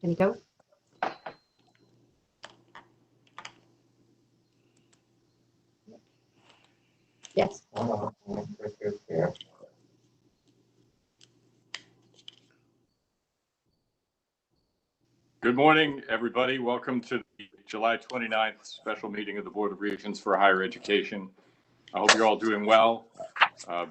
Can you go? Yes. Good morning, everybody. Welcome to the July 29th special meeting of the Board of Regents for Higher Education. I hope you're all doing well.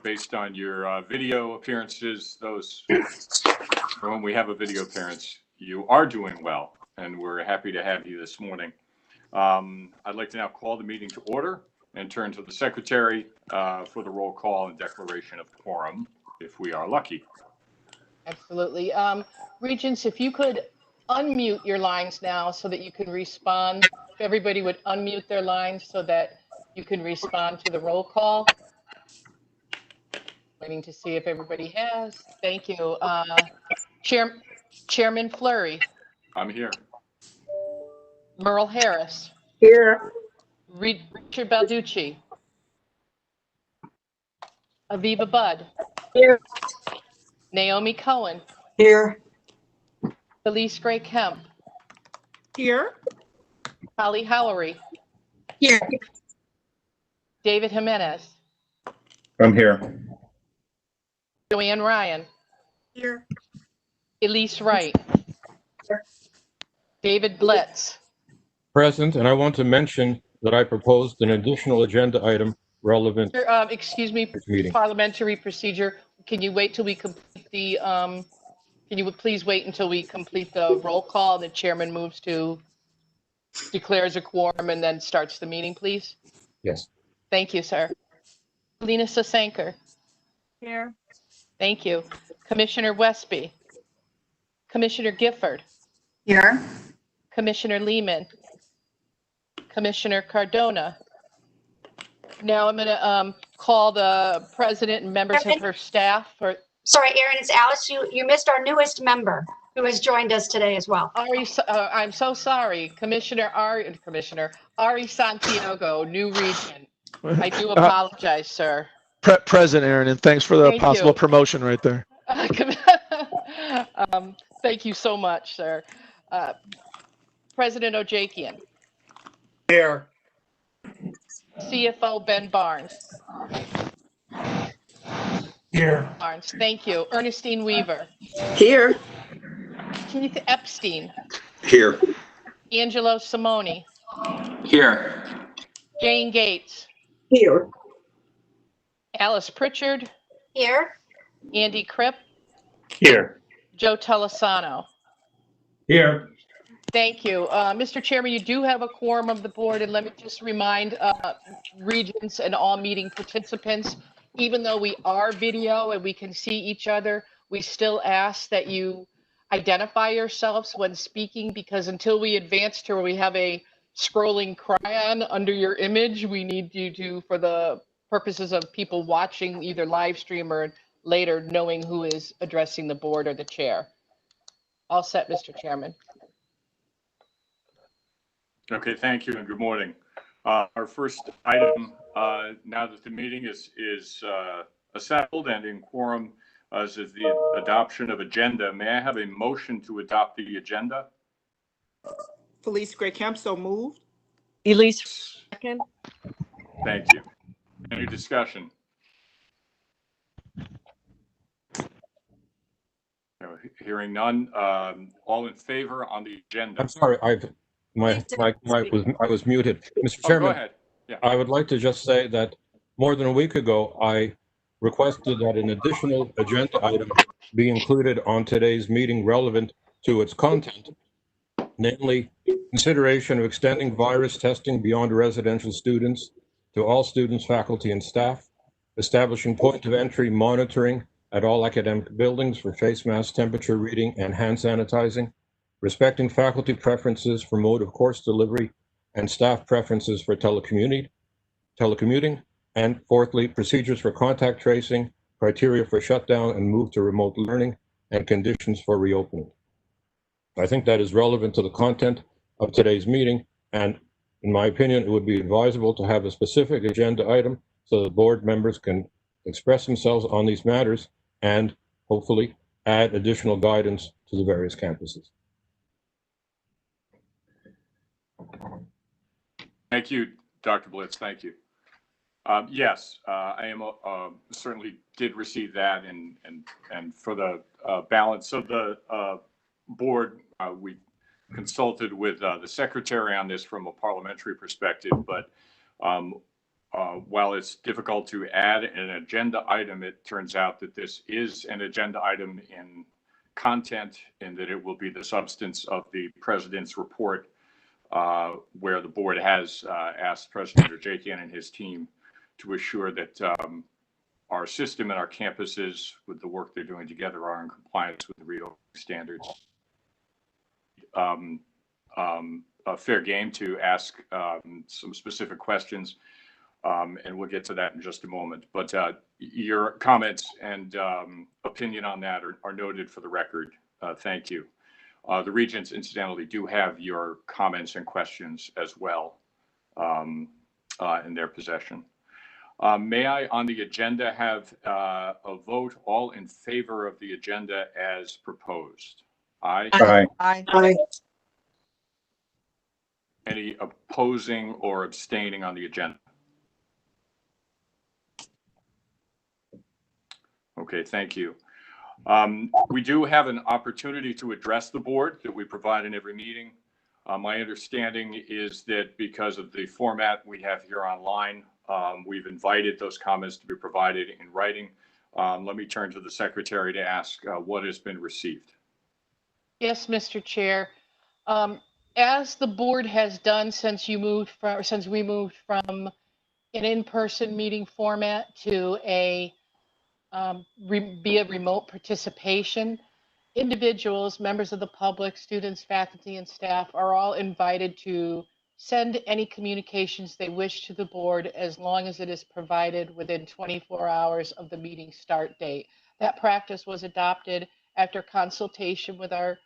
Based on your video appearances, those for whom we have a video appearance, you are doing well, and we're happy to have you this morning. I'd like to now call the meeting to order and turn to the secretary for the roll call and declaration of quorum, if we are lucky. Absolutely. Regents, if you could unmute your lines now so that you can respond. If everybody would unmute their lines so that you can respond to the roll call. Waiting to see if everybody has. Thank you. Chairman Fleury. I'm here. Merle Harris. Here. Richard Balducci. Aviva Budd. Here. Naomi Cohen. Here. Elise Gray Kemp. Here. Holly Howery. Here. David Jimenez. I'm here. Joanne Ryan. Here. Elise Wright. David Blitz. Present, and I want to mention that I proposed an additional agenda item relevant Excuse me, to this meeting. parliamentary procedure. Can you wait till we complete the, can you please wait until we complete the roll call? The chairman moves to declares a quorum and then starts the meeting, please. Yes. Thank you, sir. Lena Sasanker. Here. Thank you. Commissioner Westby. Commissioner Gifford. Here. Commissioner Lehman. Commissioner Cardona. Now I'm going to call the president and members of her staff for. Sorry, Erin, it's Alice. You missed our newest member who has joined us today as well. Ari, I'm so sorry, Commissioner Ari Santiago, new regent. I do apologize, sir. Present, Aaron, and thanks for the Thank possible you. promotion right there. Thank you so much, sir. President Ojakian. Here. CFO Ben Barnes. Here. Barnes, thank you. Ernestine Weaver. Here. Keith Epstein. Here. Angelo Simone. Here. Jane Gates. Here. Alice Prichard. Here. Andy Kripp. Here. Joe Telesano. Here. Thank you. Mr. Chairman, you do have a quorum of the board, and let me just remind regents and all meeting participants, even though we are video and we can see each other, we still ask that you identify yourselves when speaking, because until we advance to where we have a scrolling cryon under your image, we need you to, for the purposes of people watching either live stream or later, knowing who is addressing the board or the chair. All set, Mr. Chairman. Okay, thank you and good morning. Our first item, now that the meeting is assembled and in quorum, is the adoption of agenda. May I have a motion to adopt the agenda? Elise Gray Kemp, so moved. Elise. Second. Thank you. Any discussion? No, hearing none. All in favor on the agenda? I'm sorry, I was muted. Mr. Oh, Chairman, go ahead. Yeah. I would like to just say that more than a week ago, I requested that an additional agenda item be included on today's meeting relevant to its content, namely consideration of extending virus testing beyond residential students to all students, faculty, and staff, establishing point of entry monitoring at all academic buildings for face mask temperature reading and hand sanitizing, respecting faculty preferences for mode of course delivery and staff preferences for telecommuting, and fourthly, procedures for contact tracing, criteria for shutdown and move to remote learning, and conditions for reopening. I think that is relevant to the content of today's meeting, and in my opinion, it would be advisable to have a specific agenda item so that board members can express themselves on these matters and hopefully add additional guidance to the various campuses. Thank you, Dr. Blitz. Thank you. Yes, I am certainly did receive that, and for the balance of the board, we consulted with the secretary on this from a parliamentary perspective. But while it's difficult to add an agenda item, it turns out that this is an agenda item in content, and that it will be the substance of the president's report, where the board has asked President Ojekian and his team to assure that our system and our campuses, with the work they're doing together, are in compliance with the reopening standards. A fair game to ask some specific questions, and we'll get to that in just a moment. But your comments and opinion on that are noted for the record. Thank you. The Regents, incidentally, do have your comments and questions as well in their possession. May I, on the agenda, have a vote all in favor of the agenda as proposed? Aye. Aye. Aye. Any opposing or abstaining on the agenda? Okay, thank you. We do have an opportunity to address the board that we provide in every meeting. My understanding is that because of the format we have here online, we've invited those comments to be provided in writing. Let me turn to the secretary to ask what has been received. Yes, Mr. Chair. As the board has done since we moved from an in-person meeting format to a remote participation, individuals, members of the public, students, faculty, and staff are all invited to send any communications they wish to the board, as long as it is provided within 24 hours of the meeting start date. That practice was adopted after consultation with our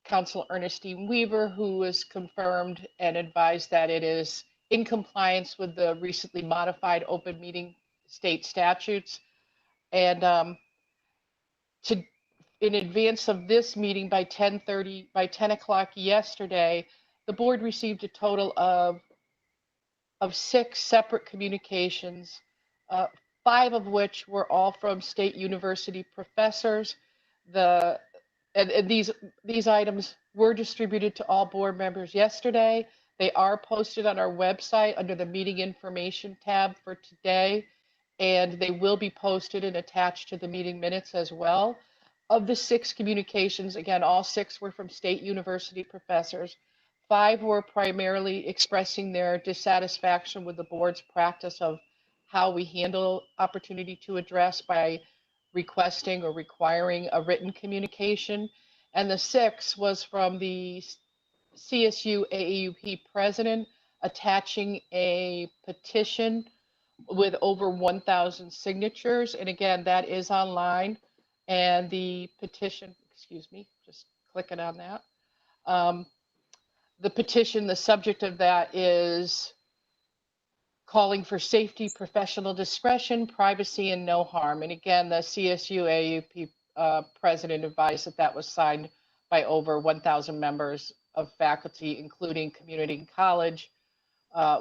Council Ernestine Weaver, who was confirmed and advised that it is in compliance with the recently modified open meeting state statutes. And in advance of this meeting, by 10 o'clock yesterday, the board received a total of 6 separate communications, 5 of which were all from state university professors. And these items were distributed to all board members yesterday. They are posted on our website under the meeting information tab for today, and they will be posted and attached to the meeting minutes as well. Of the 6 communications, again, all 6 were from state university professors. 5 were primarily expressing their dissatisfaction with the board's practice of how we handle opportunity to address by requesting or requiring a written communication. And the 6th was from the CSU AAUP president attaching a petition with over 1,000 signatures. And again, that is online. And the petition, excuse me, just clicking on that. The petition, the subject of that is calling for safety, professional discretion, privacy, and no harm. And again, the CSU AAUP president advised that that was signed by over 1,000 members of faculty, including community and college,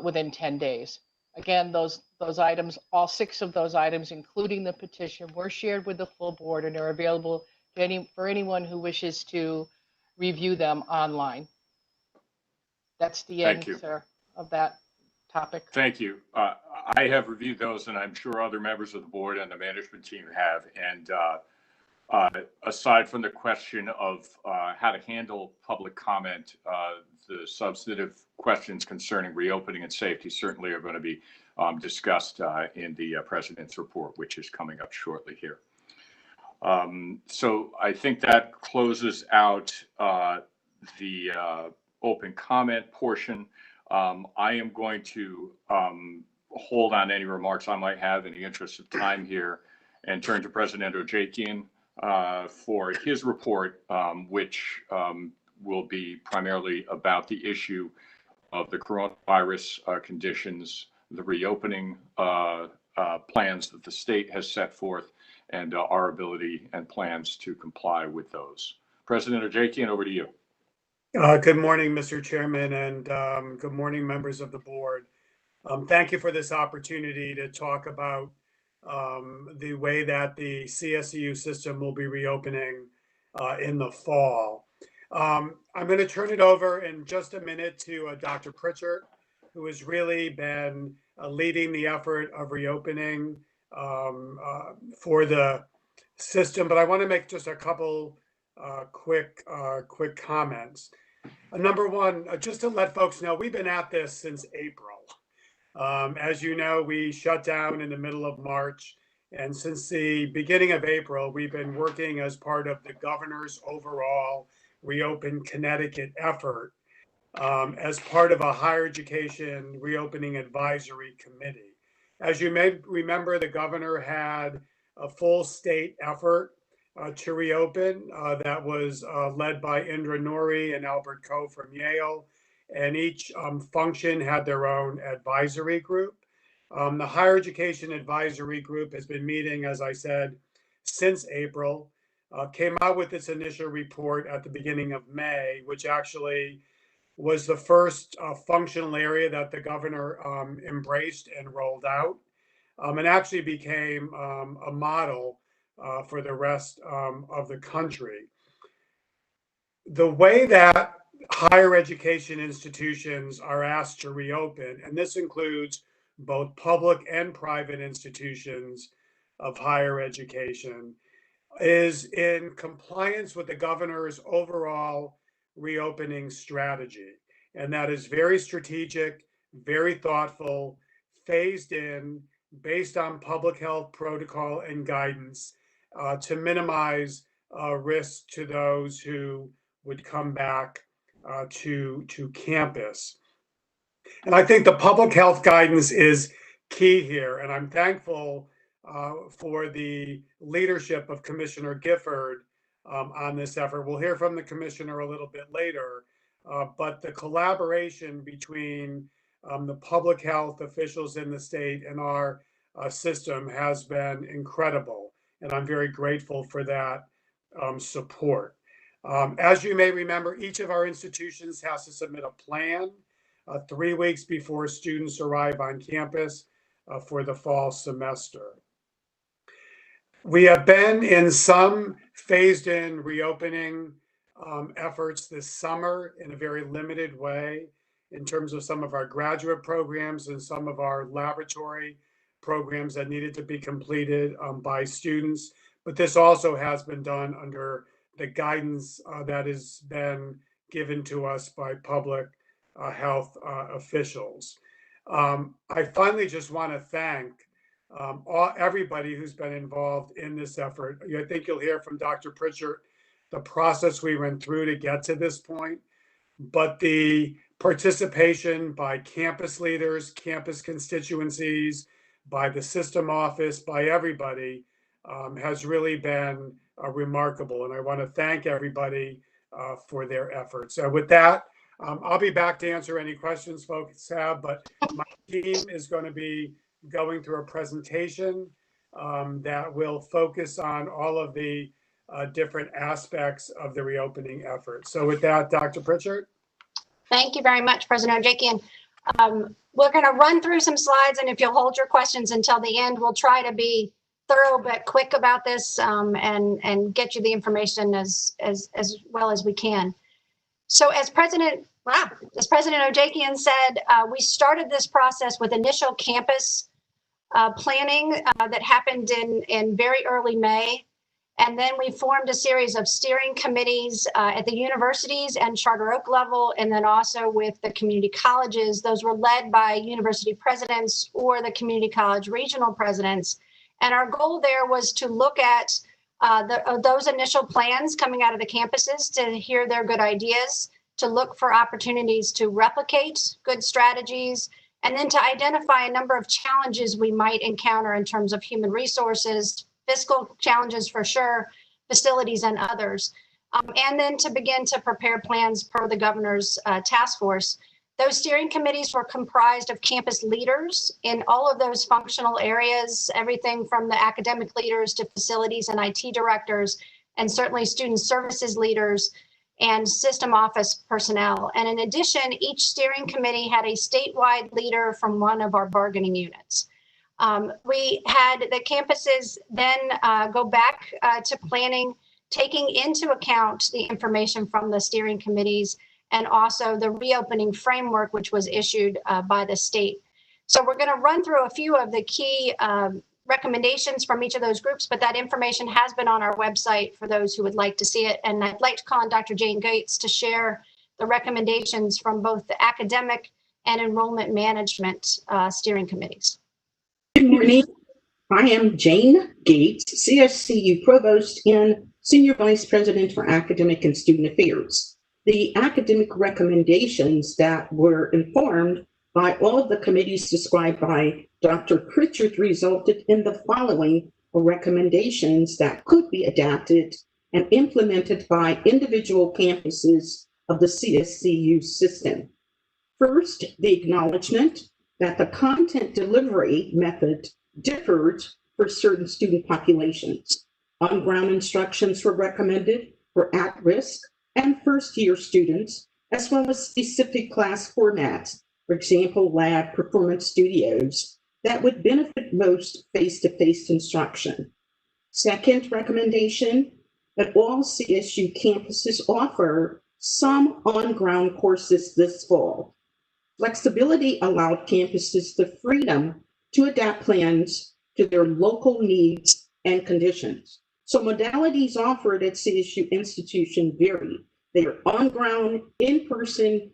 within 10 days. Again, those items, all 6 of those items, including the petition, were shared with the full board and are available for anyone who wishes to review them online. That's the end, sir, of that topic. Thank you. I have reviewed those, and I'm sure other members of the board and the management team have. And aside from the question of how to handle public comment, the substantive questions concerning reopening and safety certainly are going to be discussed in the president's report, which is coming up shortly here. So I think that closes out the open comment portion. I am going to hold on any remarks I might have in the interest of time here and turn to President Ojekian for his report, which will be primarily about the issue of the coronavirus conditions, the reopening plans that the state has set forth, and our ability and plans to comply with those. President Ojekian, over to you. Good morning, Mr. Chairman, and good morning, members of the board. Thank you for this opportunity to talk about the way that the CSEU system will be reopening in the fall. I'm going to turn it over in just a minute to Dr. Prichard, who has really been leading the effort of reopening for the system. But I want to make just a couple quick comments. Number one, just to let folks know, we've been at this since April. As you know, we shut down in the middle of March. And since the beginning of April, we've been working as part of the governor's overall Reopen Connecticut effort as part of a higher education reopening advisory committee. As you may remember, the governor had a full state effort to reopen that was led by Indra Nouri and Albert Coe from Yale. And each function had their own advisory group. The Higher Education Advisory Group has been meeting, as I said, since April, came out with its initial report at the beginning of May, which actually was the first functional area that the governor embraced and rolled out, and actually became a model for the rest of the country. The way that higher education institutions are asked to reopen, and this includes both public and private institutions of higher education, is in compliance with the governor's overall reopening strategy. And that is very strategic, very thoughtful, phased in, based on public health protocol and guidance to minimize risk to those who would come back to campus. And I think the public health guidance is key here. And I'm thankful for the leadership of Commissioner Gifford on this effort. We'll hear from the commissioner a little bit later, but the collaboration between the public health officials in the state and our system has been incredible. And I'm very grateful for that support. As you may remember, each of our institutions has to submit a plan 3 weeks before students arrive on campus for the fall semester. We have been in some phased in reopening efforts this summer in a very limited way in terms of some of our graduate programs and some of our laboratory programs that needed to be completed by students. But this also has been done under the guidance that has been given to us by public health officials. I finally just want to thank everybody who's been involved in this effort. I think you'll hear from Dr. Prichard the process we went through to get to this point, but the participation by campus leaders, campus constituencies, by the system office, by everybody has really been remarkable. And I want to thank everybody for their efforts. So with that, I'll be back to answer any questions folks have, but my team is going to be going through a presentation that will focus on all of the different aspects of the reopening effort. So with that, Dr. Prichard. Thank you very much, President Ojekian. We're going to run through some slides, and if you'll hold your questions until the end, we'll try to be thorough but quick about this and get you the information as well as we can. So as President Ojekian said, we started this process with initial campus planning that happened in very early May. And then we formed a series of steering committees at the universities and Charter Oak level, and then also with the community colleges. Those were led by university presidents or the community college regional presidents. And our goal there was to look at those initial plans coming out of the campuses, to hear their good ideas, to look for opportunities to replicate good strategies, and then to identify a number of challenges we might encounter in terms of human resources, fiscal challenges for sure, facilities and others, and then to begin to prepare plans per the governor's task force. Those steering committees were comprised of campus leaders in all of those functional areas, everything from the academic leaders to facilities and IT directors, and certainly student services leaders. and system office personnel. And in addition, each steering committee had a statewide leader from one of our bargaining units. We had the campuses then go back to planning, taking into account the information from the steering committees and also the reopening framework, which was issued by the state. So we're going to run through a few of the key recommendations from each of those groups, but that information has been on our website for those who would like to see it. And I'd like to call on Dr. Jane Gates to share the recommendations from both the academic and enrollment management steering committees. Good morning. I am Jane Gates, CSCU Provost and Senior Vice President for Academic and Student Affairs. The academic recommendations that were informed by all of the committees described by Dr. Prichard resulted in the following recommendations that could be adapted and implemented by individual campuses of the CSCU system. First, the acknowledgement that the content delivery method differed for certain student populations. On-ground instructions were recommended for at-risk and first-year students, as well as specific class formats, for example, lab performance studios, that would benefit most face-to-face instruction. Second recommendation, that all CSU campuses offer some on-ground courses this fall. Flexibility allowed campuses the freedom to adapt plans to their local needs and conditions. So modalities offered at CSU institution vary. They are on-ground, in-person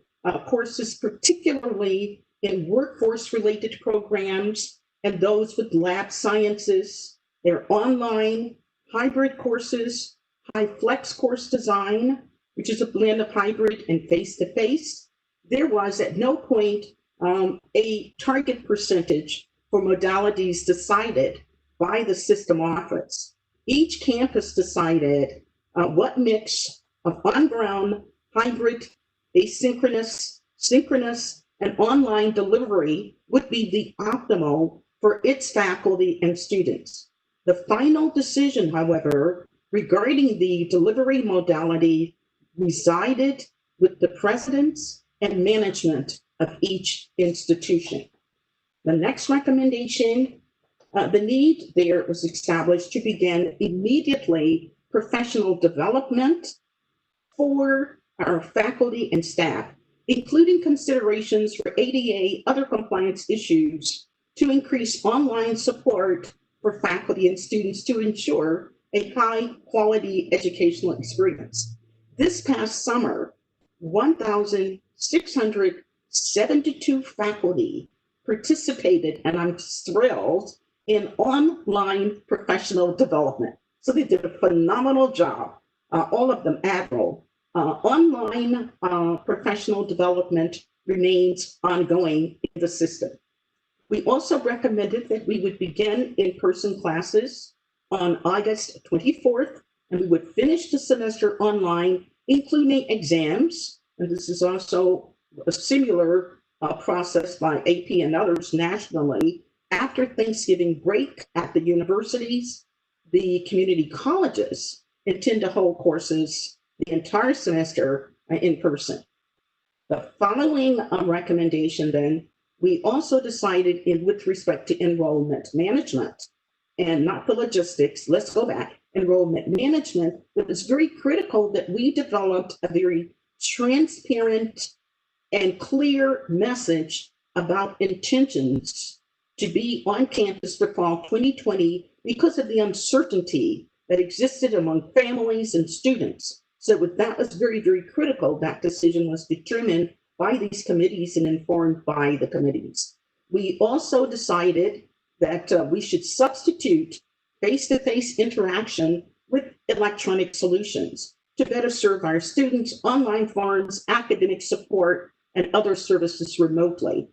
courses, particularly in workforce-related programs and those with lab sciences. They're online, hybrid courses, high flex course design, which is a blend of hybrid and face-to-face. There was at no point a target percentage for modalities decided by the system office. Each campus decided what mix of on-ground, hybrid, asynchronous, synchronous, and online delivery would be the optimal for its faculty and students. The final decision, however, regarding the delivery modality resided with the presidents and management of each institution. The next recommendation, the need there was established to begin immediately professional development for our faculty and staff, including considerations for ADA, other compliance issues, to increase online support for faculty and students to ensure a high quality educational experience. This past summer, 1,672 faculty participated, and I'm thrilled, in online professional development. So they did a phenomenal job, all of them admirable. Online professional development remains ongoing in the system. We also recommended that we would begin in-person classes on August 24th, and we would finish the semester online, including exams. And this is also a similar process by AP and others nationally. After Thanksgiving break at the universities, the community colleges intend to hold courses the entire semester in person. The following recommendation then, we also decided with respect to enrollment management and not the logistics, let's go back, enrollment management, it was very critical that we developed a very transparent and clear message about intentions to be on campus for fall 2020 because of the uncertainty that existed among families and students. So that was very, very critical. That decision was determined by these committees and informed by the committees. We also decided that we should substitute face-to-face interaction with electronic solutions to better serve our students, online forums, academic support, and other services remotely.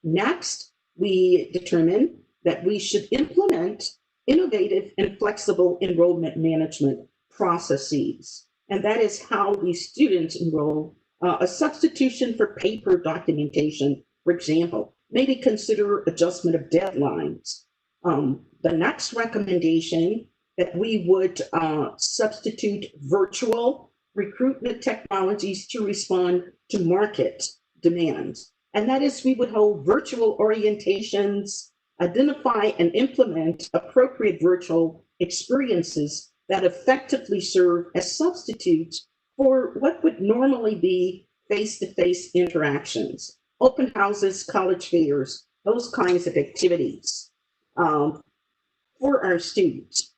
Next, we determined that we should implement innovative and flexible enrollment management processes. And that is how these students enroll. A substitution for paper documentation, for example, maybe consider adjustment of deadlines. The next recommendation that we would substitute virtual recruitment technologies to respond to market demands. And that is, we would hold virtual orientations, identify and implement appropriate virtual experiences that effectively serve as substitutes for what would normally be face-to-face interactions, open houses, college fairs, those kinds of activities for our students.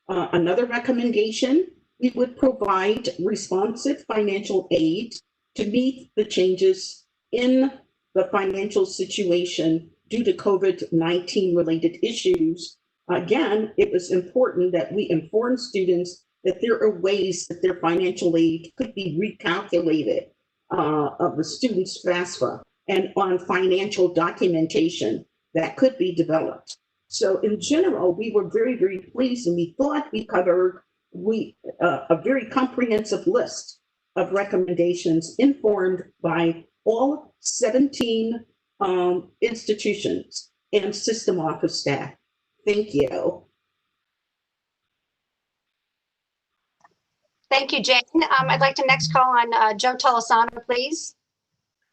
Another recommendation, we would provide responsive financial aid to meet the changes in the financial situation due to COVID-19 related issues. Again, it was important that we inform students that there are ways that their financial aid could be recalculated of the student's FAFSA and on financial documentation that could be developed. So in general, we were very, very pleased, and we thought we covered a very comprehensive list of recommendations informed by all 17 institutions and system office staff. Thank you. Thank you, Jane. I'd like to next call on Joe Tolosano, please.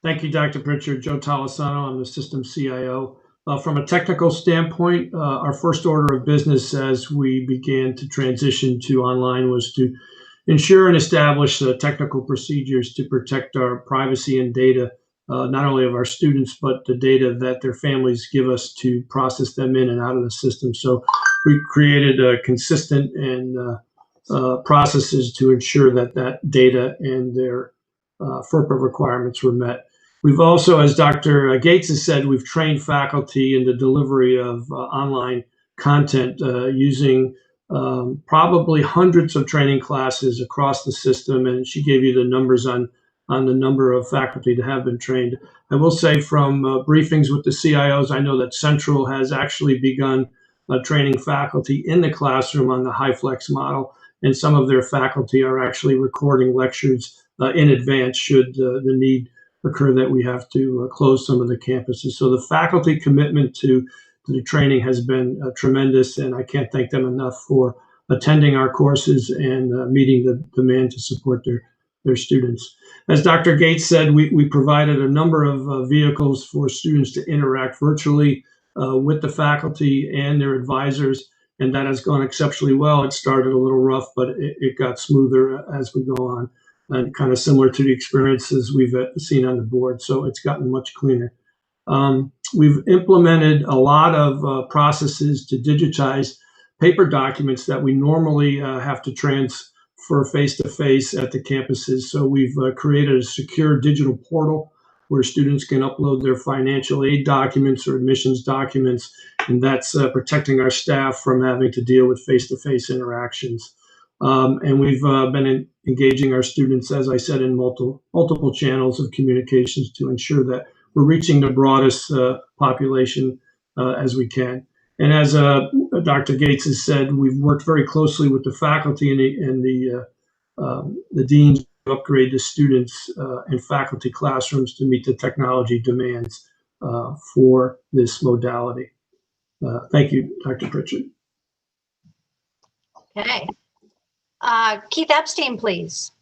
Thank you, Dr. Prichard. Joe Tolosano, I'm the system CIO. From a technical standpoint, our first order of business as we began to transition to online was to ensure and establish technical procedures to protect our privacy and data, not only of our students, but the data that their families give us to process them in and out of the system. So we created consistent and processes to ensure that that data and their FERPA requirements were met. We've also, as Dr. Gates has said, we've trained faculty in the delivery of online content using probably hundreds of training classes across the system. And she gave you the numbers on the number of faculty that have been trained. I will say from briefings with the CIOs, I know that Central has actually begun training faculty in the classroom on the HighFlex model. And some of their faculty are actually recording lectures in advance should the need occur that we have to close some of the campuses. So the faculty commitment to the training has been tremendous, and I can't thank them enough for attending our courses and meeting the demand to support their students. As Dr. Gates said, we provided a number of vehicles for students to interact virtually with the faculty and their advisors, and that has gone exceptionally well. It started a little rough, but it got smoother as we go on, and kind of similar to the experiences we've seen on the board. So it's gotten much cleaner. We've implemented a lot of processes to digitize paper documents that we normally have to transfer face-to-face at the campuses. So we've created a secure digital portal where students can upload their financial aid documents or admissions documents, and that's protecting our staff from having to deal with face-to-face interactions. And we've been engaging our students, as I said, in multiple channels of communications to ensure that we're reaching the broadest population as we can. And as Dr. Gates has said, we've worked very closely with the faculty and the deans to upgrade the students and faculty classrooms to meet the technology demands for this modality. Thank you, Dr. Prichard. Okay. Keith Epstein, please.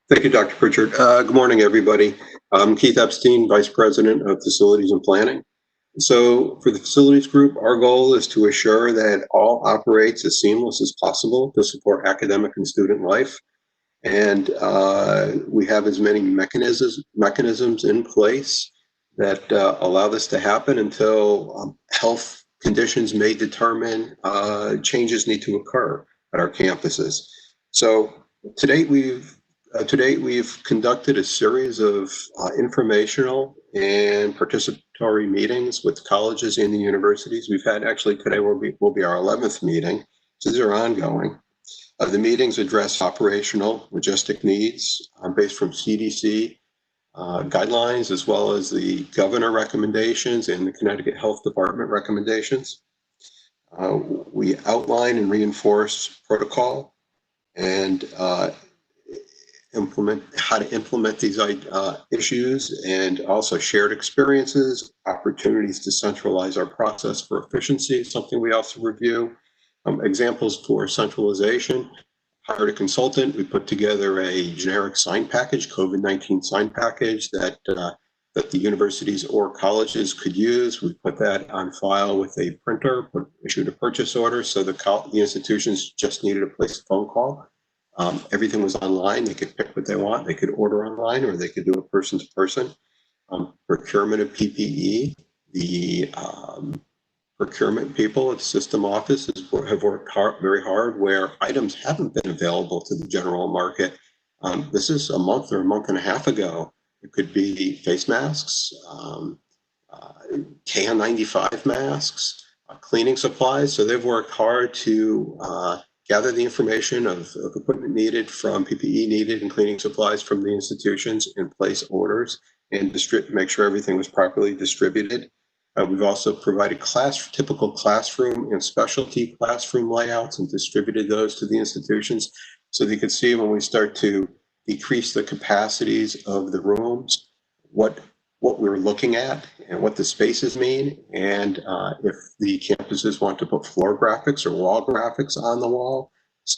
Thank you, Dr. Prichard. Good morning, everybody. I'm Keith Epstein, Vice President of Facilities and Planning. So for the facilities group, our goal is to assure that all operates as seamless as possible to support academic and student life. And we have as many mechanisms in place that allow this to happen until health conditions may determine changes need to occur at our campuses. So to date, we've conducted a series of informational and participatory meetings with colleges and the universities. We've had, actually today will be our 11th meeting. So these are ongoing. The meetings address operational logistic needs based from CDC guidelines, as well as the governor recommendations and the Connecticut Health Department recommendations. We outline and reinforce protocol and how to implement these issues, and also shared experiences, opportunities to centralize our process for efficiency, something we also review, Examples for centralization: hired a consultant. We put together a generic sign package, COVID-19 sign package that the universities or colleges could use. We put that on file with a printer, issued a purchase order, so the institutions just needed to place a phone call. Everything was online. They could pick what they want. They could order online, or they could do it person to person. Procurement of PPE, the procurement people at the system offices have worked very hard where items haven't been available to the general market. This is a month or a month and a half ago. It could be face masks, KN95 masks, cleaning supplies. So they've worked hard to gather the information of equipment needed, from PPE needed, and cleaning supplies from the institutions, and place orders and make sure everything was properly distributed. We've also provided typical classroom and specialty classroom layouts and distributed those to the institutions, so they could see when we start to decrease the capacities of the rooms, what we're looking at and what the spaces mean. And if the campuses want to put floor graphics or wall graphics on the wall,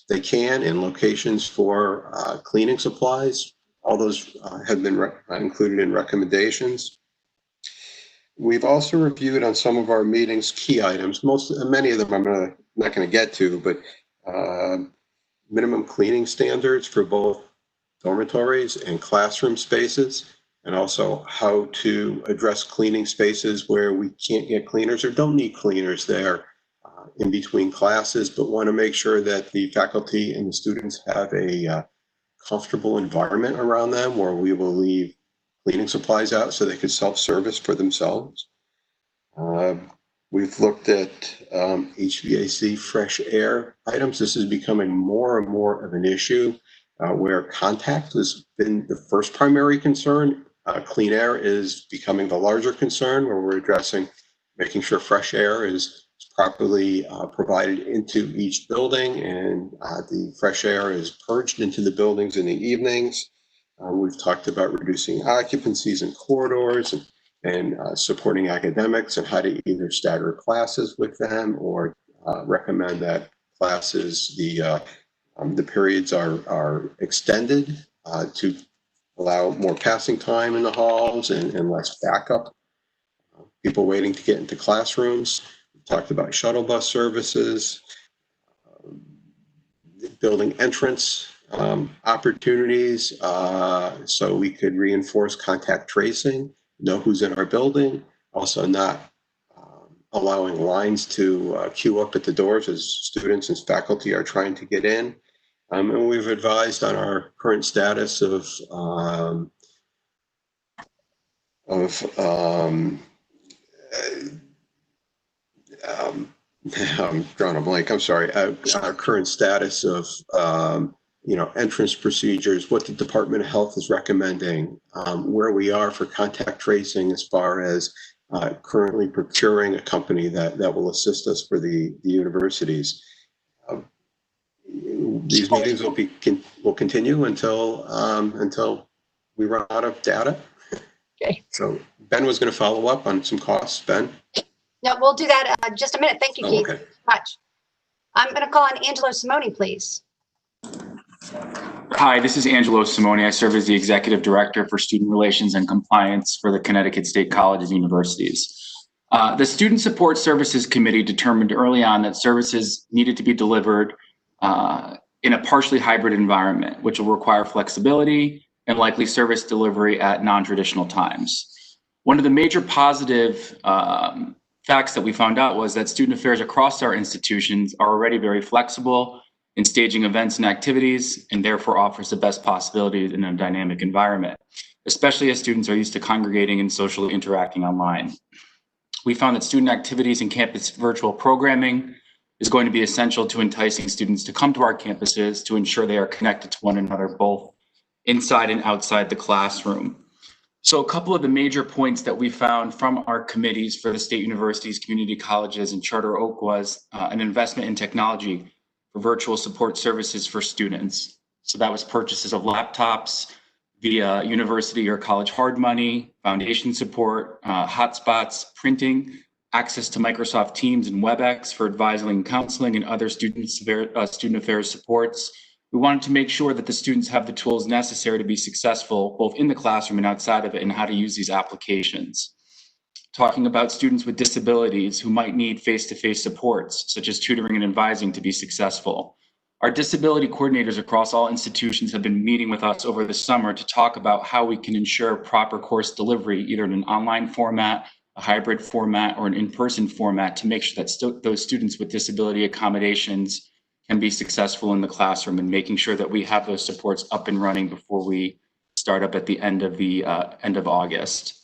they can, in locations for cleaning supplies. All those have been included in recommendations. We've also reviewed on some of our meetings key items. Many of them I'm not going to get to, but minimum cleaning standards for both dormitories and classroom spaces, and also how to address cleaning spaces where we can't get cleaners or don't need cleaners there in between classes, but want to make sure that the faculty and the students have a comfortable environment around them, where we will leave cleaning supplies out so they could self-service for themselves. We've looked at HVAC fresh air items. This is becoming more and more of an issue where contact has been the first primary concern. Clean air is becoming the larger concern, where we're addressing making sure fresh air is properly provided into each building, and the fresh air is purged into the buildings in the evenings. We've talked about reducing occupancies in corridors and supporting academics, and how to either stagger classes with them or recommend that classes, the periods are extended to allow more passing time in the halls and less backup. People waiting to get into classrooms. We talked about shuttle bus services, building entrance opportunities, so we could reinforce contact tracing, know who's in our building, also not allowing lines to queue up at the doors as students and faculty are trying to get in. And we've advised on our current status of I'm drawing a blank. I'm sorry. Our current status of entrance procedures, what the Department of Health is recommending, where we are for contact tracing as far as currently procuring a company that will assist us for the universities. These meetings will continue until we run out of data. Okay. So Ben was going to follow up on some costs. Ben? No, we'll do that in just a minute. Thank you, Keith. Okay. Much. I'm going to call on Angelo Simone, please. Hi, this is Angelo Simone. I serve as the Executive Director for Student Relations and Compliance for the Connecticut State Colleges and Universities. The Student Support Services Committee determined early on that services needed to be delivered in a partially hybrid environment, which will require flexibility and likely service delivery at non-traditional times. One of the major positive facts that we found out was that student affairs across our institutions are already very flexible in staging events and activities, and therefore offers the best possibilities in a dynamic environment, especially as students are used to congregating and socially interacting online. We found that student activities and campus virtual programming is going to be essential to enticing students to come to our campuses to ensure they are connected to one another, both inside and outside the classroom. So a couple of the major points that we found from our committees for the state universities, community colleges, and Charter Oak was an investment in technology for virtual support services for students. So that was purchases of laptops via university or college hard money, foundation support, hotspots, printing, access to Microsoft Teams and WebEx for advising and counseling and other student affairs supports. We wanted to make sure that the students have the tools necessary to be successful, both in the classroom and outside of it, and how to use these applications. Talking about students with disabilities who might need face-to-face supports, such as tutoring and advising, to be successful. Our disability coordinators across all institutions have been meeting with us over the summer to talk about how we can ensure proper course delivery, either in an online format, a hybrid format, or an in-person format, to make sure that those students with disability accommodations can be successful in the classroom, and making sure that we have those supports up and running before we start up at the end of August.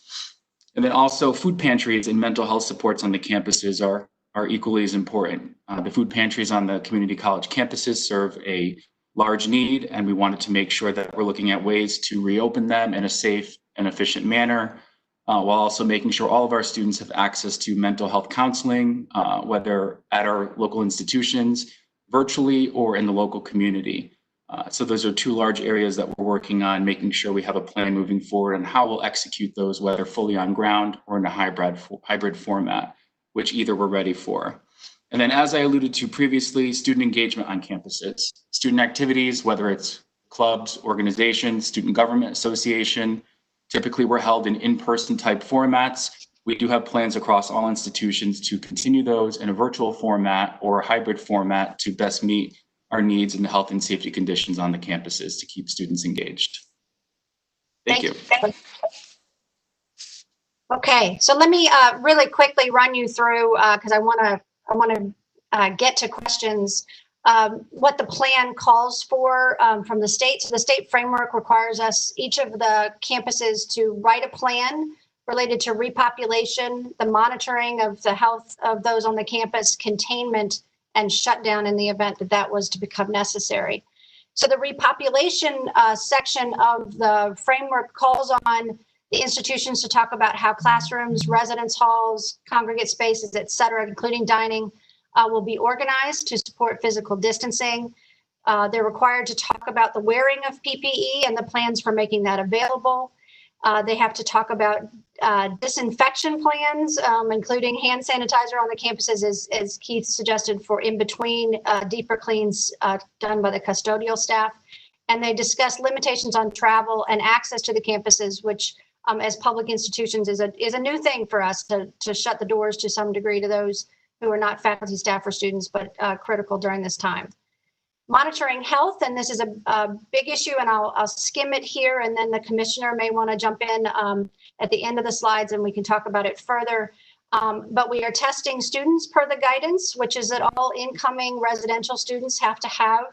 And then also food pantries and mental health supports on the campuses are equally as important. The food pantries on the community college campuses serve a large need, and we wanted to make sure that we're looking at ways to reopen them in a safe and efficient manner, while also making sure all of our students have access to mental health counseling, whether at our local institutions, virtually, or in the local community. So those are two large areas that we're working on, making sure we have a plan moving forward and how we'll execute those, whether fully on ground or in a hybrid format, which either we're ready for. And then, as I alluded to previously, student engagement on campuses. Student activities, whether it's clubs, organizations, student government association, typically we're held in in-person type formats. We do have plans across all institutions to continue those in a virtual format or a hybrid format to best meet our needs and the health and safety conditions on the campuses to keep students engaged. Thank you. Okay, so let me really quickly run you through, because I want to get to questions, what the plan calls for from the state. So the state framework requires us, each of the campuses, to write a plan related to repopulation, the monitoring of the health of those on the campus, containment, and shutdown in the event that that was to become necessary. So the repopulation section of the framework calls on the institutions to talk about how classrooms, residence halls, congregate spaces, et cetera, including dining, will be organized to support physical distancing. They're required to talk about the wearing of PPE and the plans for making that available. They have to talk about disinfection plans, including hand sanitizer on the campuses, as Keith suggested, for in between deeper cleans done by the custodial staff. And they discuss limitations on travel and access to the campuses, which as public institutions is a new thing for us, to shut the doors to some degree to those who are not faculty, staff, or students, but critical during this time. Monitoring health, and this is a big issue, and I'll skim it here, and then the commissioner may want to jump in at the end of the slides and we can talk about it further. But we are testing students per the guidance, which is that all incoming residential students have to have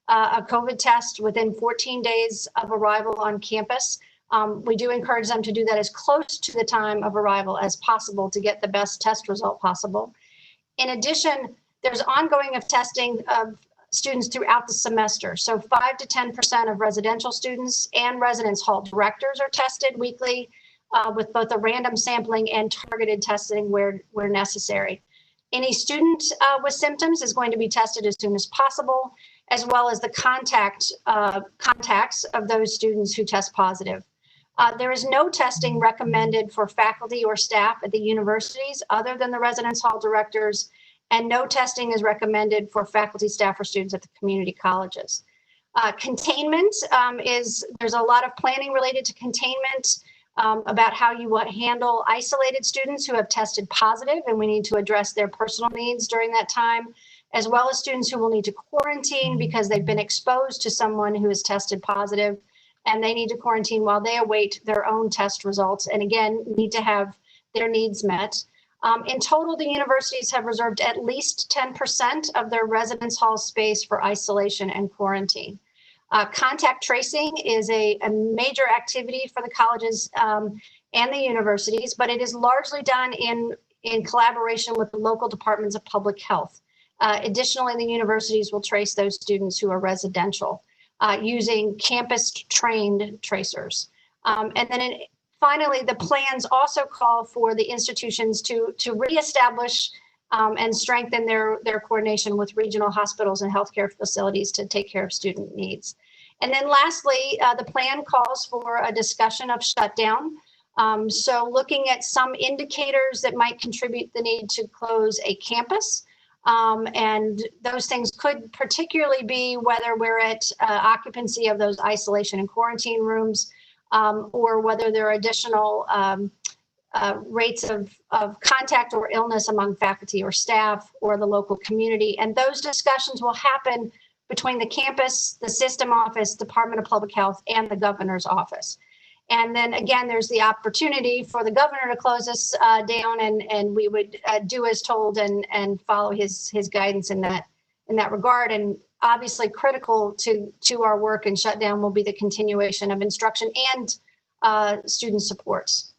a COVID test within 14 days of arrival on campus. We do encourage them to do that as close to the time of arrival as possible to get the best test result possible. In addition, there's ongoing of testing of students throughout the semester. So 5 to 10% of residential students and residence hall directors are tested weekly with both a random sampling and targeted testing where necessary. Any student with symptoms is going to be tested as soon as possible, as well as the contacts of those students who test positive. There is no testing recommended for faculty or staff at the universities other than the residence hall directors, and no testing is recommended for faculty, staff, or students at the community colleges. Containment there's a lot of planning related to containment about how you handle isolated students who have tested positive, and we need to address their personal needs during that time, as well as students who will need to quarantine because they've been exposed to someone who has tested positive, and they need to quarantine while they await their own test results, and again, need to have their needs met. In total, the universities have reserved at least 10% of their residence hall space for isolation and quarantine. Contact tracing is a major activity for the colleges and the universities, but it is largely done in collaboration with the local departments of public health. Additionally, the universities will trace those students who are residential using campus-trained tracers. And then finally, the plans also call for the institutions to reestablish and strengthen their coordination with regional hospitals and healthcare facilities to take care of student needs. And then lastly, the plan calls for a discussion of shutdown. So looking at some indicators that might contribute the need to close a campus. And those things could particularly be whether we're at occupancy of those isolation and quarantine rooms, or whether there are additional rates of contact or illness among faculty or staff or the local community. And those discussions will happen between the campus, the system office, Department of Public Health, and the governor's office. And then again, there's the opportunity for the governor to close us down, and we would do as told and follow his guidance in that regard. And obviously critical to our work and shutdown will be the continuation of instruction and student supports.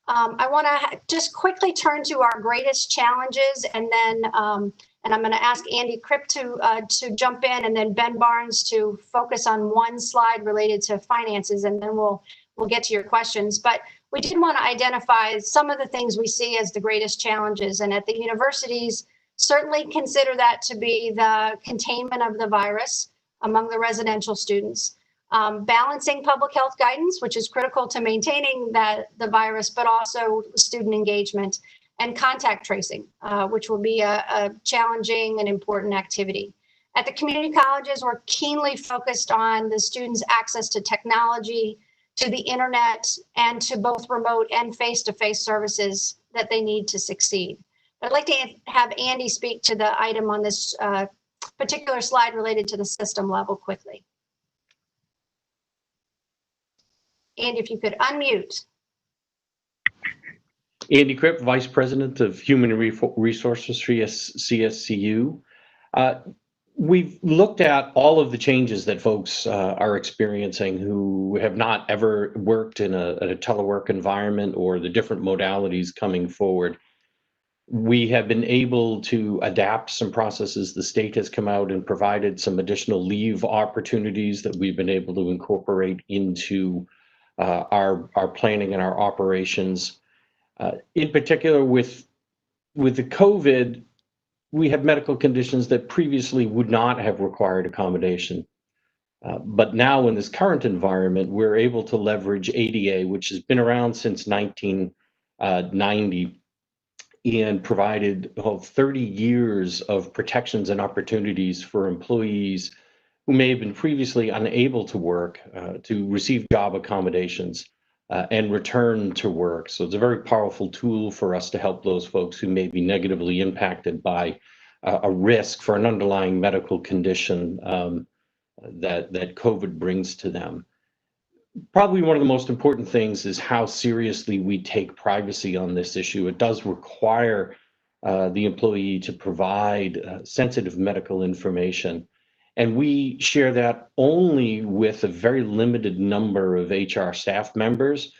I want to just quickly turn to our greatest challenges, and then and I'm going to ask Andy Kripp to jump in, and then Ben Barnes to focus on one slide related to finances, and then we'll get to your questions. But we did want to identify some of the things we see as the greatest challenges, and at the universities, certainly consider that to be the containment of the virus among the residential students. Balancing public health guidance, which is critical to maintaining the virus, but also student engagement, and contact tracing, which will be a challenging and important activity. At the community colleges, we're keenly focused on the students' access to technology, to the internet, and to both remote and face-to-face services that they need to succeed. I'd like to have Andy speak to the item on this particular slide related to the system level quickly. Andy, if you could unmute. Andy Kripp, Vice President of Human Resources for CSCU. We've looked at all of the changes that folks are experiencing who have not ever worked in a telework environment, or the different modalities coming forward. We have been able to adapt some processes. The state has come out and provided some additional leave opportunities that we've been able to incorporate into our planning and our operations. In particular, with the COVID, we have medical conditions that previously would not have required accommodation. But now in this current environment, we're able to leverage ADA, which has been around since 1990 and provided 30 years of protections and opportunities for employees who may have been previously unable to work to receive job accommodations and return to work. So it's a very powerful tool for us to help those folks who may be negatively impacted by a risk for an underlying medical condition that COVID brings to them. Probably one of the most important things is how seriously we take privacy on this issue. It does require the employee to provide sensitive medical information. And we share that only with a very limited number of HR staff members.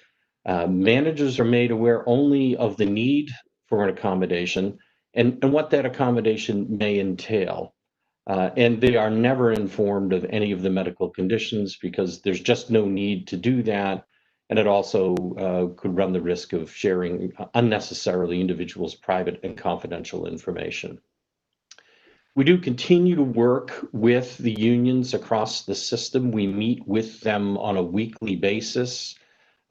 Managers are made aware only of the need for an accommodation and what that accommodation may entail. And they are never informed of any of the medical conditions because there's just no need to do that. And it also could run the risk of sharing unnecessarily individuals' private and confidential information. We do continue to work with the unions across the system. We meet with them on a weekly basis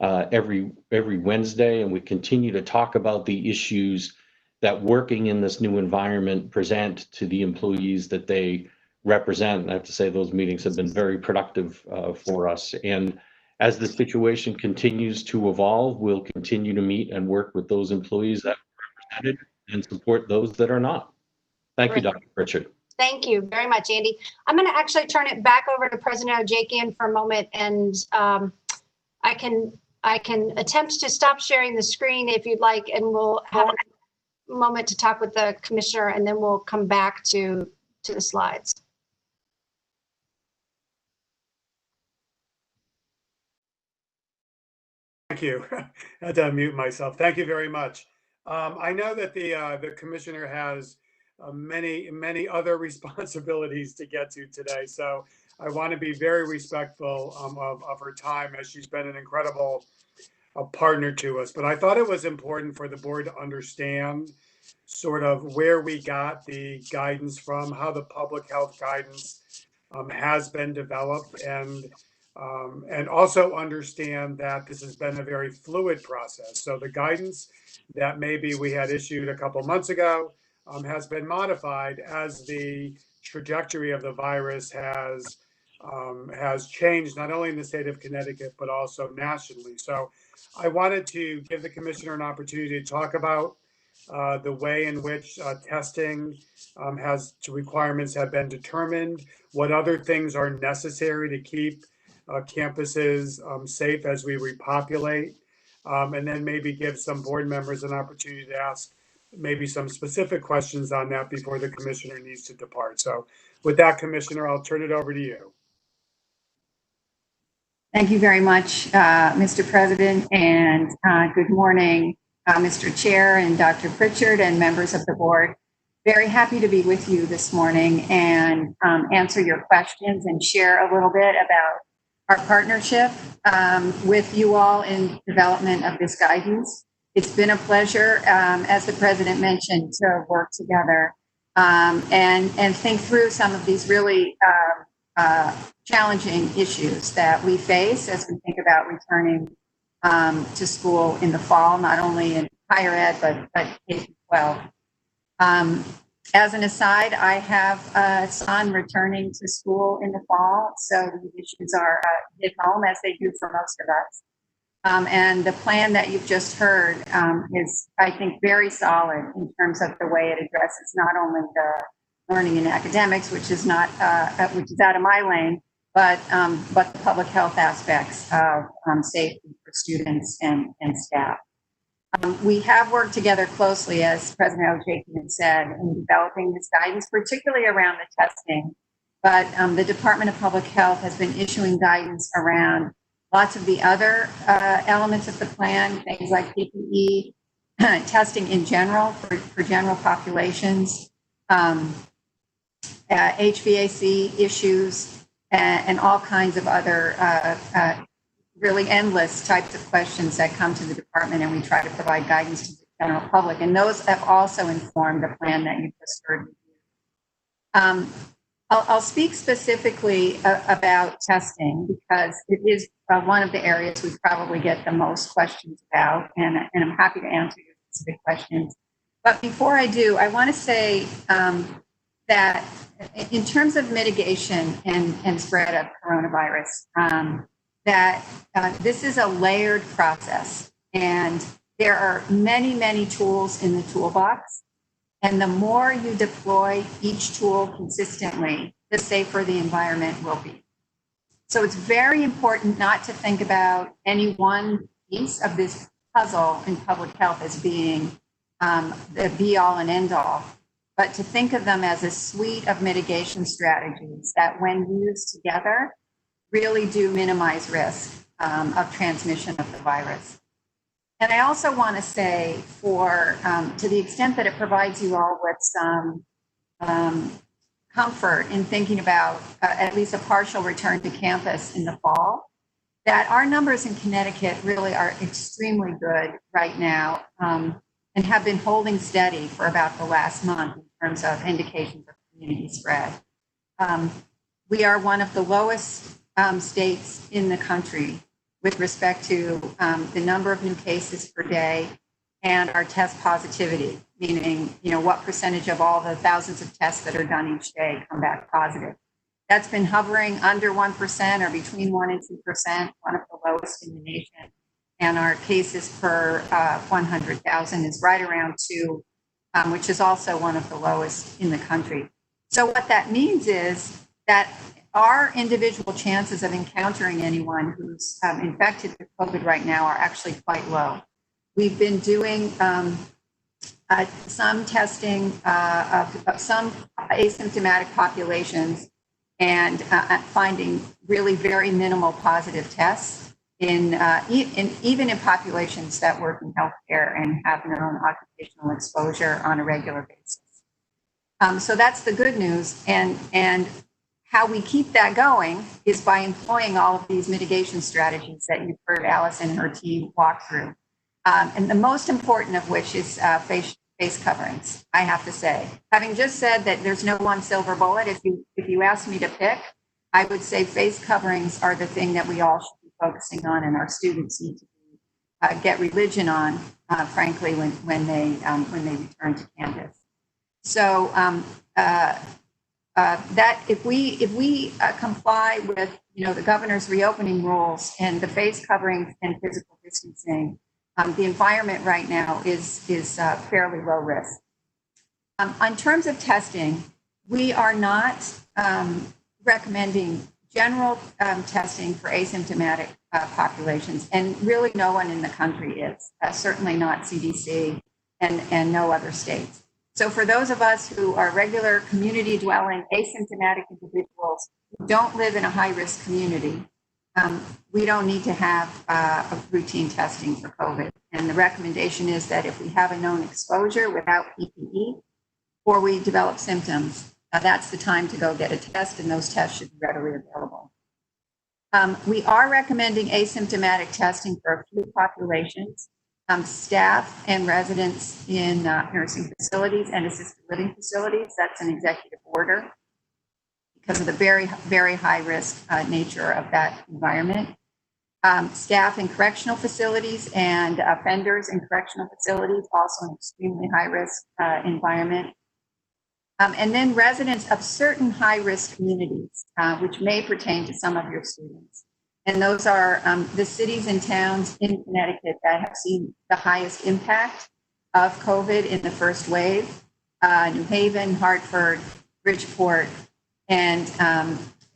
every Wednesday, and we continue to talk about the issues that working in this new environment present to the employees that they represent. And I have to say those meetings have been very productive for us. And as the situation continues to evolve, we'll continue to meet and work with those employees that are represented and support those that are not. Thank you, Dr. Prichard. Thank you very much, Andy. I'm going to actually turn it back over to President Ojakian for a moment, and I can attempt to stop sharing the screen if you'd like, and we'll have a moment to talk with the commissioner, and then we'll come back to the slides. Thank you. I had to unmute myself. Thank you very much. I know that the commissioner has many other responsibilities to get to today, so I want to be very respectful of her time, as she's been an incredible partner to us. But I thought it was important for the board to understand sort of where we got the guidance from, how the public health guidance has been developed, and And also understand that this has been a very fluid process. So the guidance that maybe we had issued a couple months ago has been modified as the trajectory of the virus has changed, not only in the state of Connecticut, but also nationally. So I wanted to give the commissioner an opportunity to talk about the way in which testing requirements have been determined, what other things are necessary to keep campuses safe as we repopulate, and then maybe give some board members an opportunity to ask maybe some specific questions on that before the commissioner needs to depart. So with that, Commissioner, I'll turn it over to you. Thank you very much, Mr. President, and good morning, Mr. Chair and Dr. Prichard and members of the board. Very happy to be with you this morning and answer your questions and share a little bit about our partnership with you all in development of this guidance. It's been a pleasure, as the president mentioned, to work together and think through some of these really challenging issues that we face as we think about returning to school in the fall, not only in higher ed, but K-12. As an aside, I have a son returning to school in the fall, so the issues are hit home as they do for most of us. And the plan that you've just heard is, I think, very solid in terms of the way it addresses not only the learning and academics, which is not which is out of my lane, but the public health aspects of safety for students and staff. We have worked together closely, as President Ojekian said, in developing this guidance, particularly around the testing. But the Department of Public Health has been issuing guidance around lots of the other elements of the plan, things like PPE, testing in general for general populations, HVAC issues, and all kinds of other really endless types of questions that come to the department, and we try to provide guidance to the general public. And those have also informed the plan that you just heard. I'll speak specifically about testing because it is one of the areas we probably get the most questions about, and I'm happy to answer your specific questions. But before I do, I want to say that in terms of mitigation and spread of coronavirus, that this is a layered process, and there are many, many tools in the toolbox. And the more you deploy each tool consistently, the safer the environment will be. So it's very important not to think about any one piece of this puzzle in public health as being the be-all and end-all, but to think of them as a suite of mitigation strategies that, when used together, really do minimize risk of transmission of the virus. And I also want to say, to the extent that it provides you all with some comfort in thinking about at least a partial return to campus in the fall, that our numbers in Connecticut really are extremely good right now and have been holding steady for about the last month in terms of indications of community spread. We are one of the lowest states in the country with respect to the number of new cases per day and our test positivity, meaning, what percentage of all the thousands of tests that are done each day come back positive. That's been hovering under 1% or between 1% and 2%, one of the lowest in the nation. And our cases per 100,000 is right around 2, which is also one of the lowest in the country. So what that means is that our individual chances of encountering anyone who's infected with COVID right now are actually quite low. We've been doing some testing of some asymptomatic populations and finding really very minimal positive tests even in populations that work in healthcare and have known occupational exposure on a regular basis. So that's the good news. And how we keep that going is by employing all of these mitigation strategies that you've heard Alice and her team walk through. And the most important of which is face coverings, I have to say. Having just said that there's no one silver bullet, if you ask me to pick, I would say face coverings are the thing that we all should be focusing on, and our students need to get religion on, frankly, when they return to campus. So that if we comply with the governor's reopening rules and the face coverings and physical distancing, the environment right now is fairly low risk. In terms of testing, we are not recommending general testing for asymptomatic populations, and really no one in the country is, certainly not CDC and no other states. So for those of us who are regular community dwelling asymptomatic individuals who don't live in a high risk community, we don't need to have a routine testing for COVID. And the recommendation is that if we have a known exposure without PPE or we develop symptoms, that's the time to go get a test, and those tests should be readily available. We are recommending asymptomatic testing for a few populations, staff and residents in nursing facilities and assisted living facilities. That's an executive order because of the very, very high risk nature of that environment. Staff in correctional facilities and offenders in correctional facilities, also an extremely high risk environment. And then residents of certain high-risk communities, which may pertain to some of your students. And those are the cities and towns in Connecticut that have seen the highest impact of COVID in the first wave: New Haven, Hartford, Bridgeport. And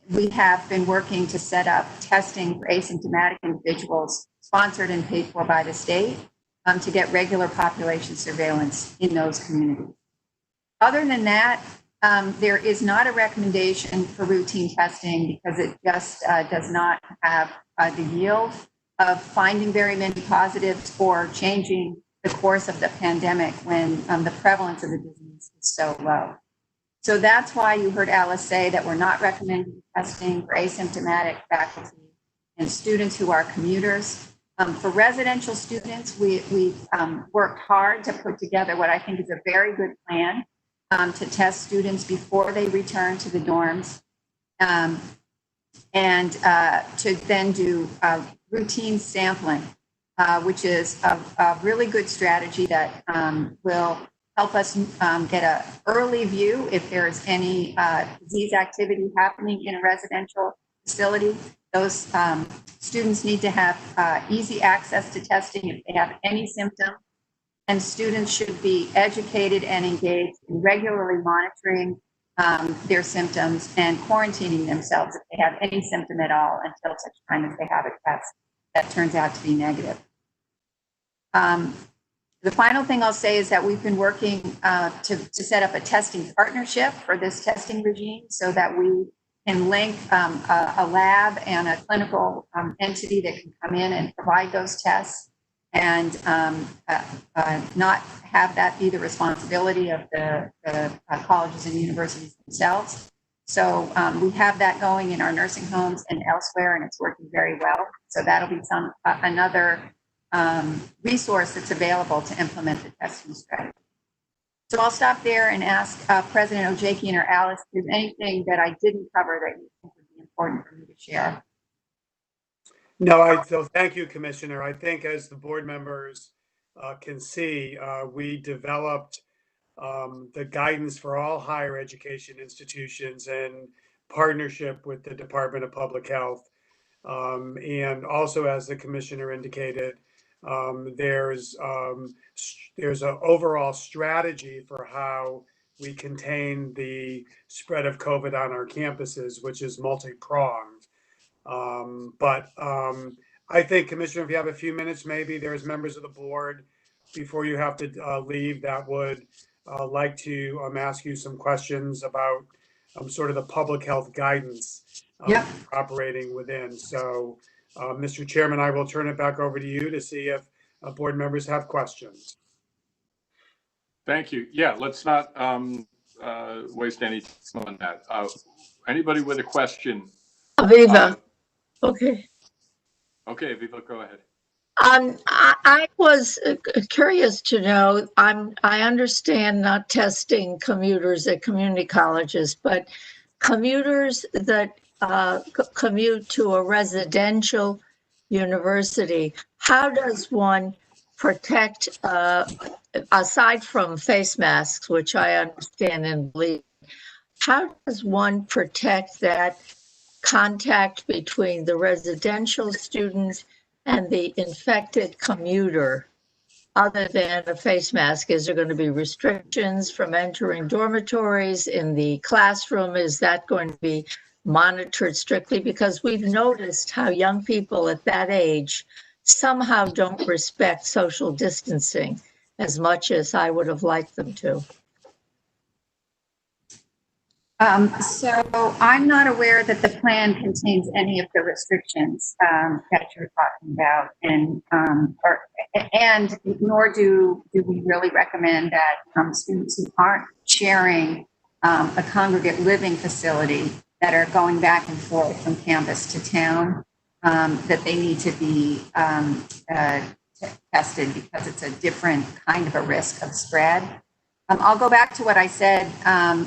we have been working to set up testing for asymptomatic individuals, sponsored and paid for by the state, to get regular population surveillance in those communities. Other than that, there is not a recommendation for routine testing because it just does not have the yield of finding very many positives or changing the course of the pandemic when the prevalence of the disease is so low. So that's why you heard Alice say that we're not recommending testing for asymptomatic faculty and students who are commuters. For residential students, we've worked hard to put together what I think is a very good plan to test students before they return to the dorms, and to then do routine sampling, which is a really good strategy that will help us get an early view if there's any disease activity happening in a residential facility. Those students need to have easy access to testing if they have any symptoms. And students should be educated and engaged in regularly monitoring their symptoms and quarantining themselves if they have any symptom at all until such time as they have a test that turns out to be negative. The final thing I'll say is that we've been working to set up a testing partnership for this testing regime so that we can link a lab and a clinical entity that can come in and provide those tests, and not have that be the responsibility of the colleges and universities themselves. So we have that going in our nursing homes and elsewhere, and it's working very well. So that'll be another resource that's available to implement the testing strategy. So I'll stop there and ask President Ojekian or Alice if there's anything that I didn't cover that you think would be important for me to share. No, so thank you, Commissioner. I think as the board members can see, we developed the guidance for all higher education institutions in partnership with the Department of Public Health. And also, as the Commissioner indicated, there's an overall strategy for how we contain the spread of COVID on our campuses, which is multi-pronged. I think, Commissioner, if you have a few minutes, maybe there's members of the board before you have to leave that would like to ask you some questions about sort of the public health guidance operating within. So, Mr. Chairman, I will turn it back over to you to see if board members have questions. Thank you. Yeah, let's not waste any time on that. Anybody with a question? Aviva. Okay. Okay, Aviva, go ahead. I was curious to know, I understand not testing commuters at community colleges, but commuters that commute to a residential university, how does one protect, aside from face masks, which I understand and believe, how does one protect that contact between the residential students and the infected commuter? Other than a face mask, is there going to be restrictions from entering dormitories in the classroom? Is that going to be monitored strictly? Because we've noticed how young people at that age somehow don't respect social distancing as much as I would have liked them to. So I'm not aware that the plan contains any of the restrictions that you're talking about, and nor do we really recommend that students who aren't sharing a congregate living facility that are going back and forth from campus to town, that they need to be tested because it's a different kind of a risk of spread. I'll go back to what I said,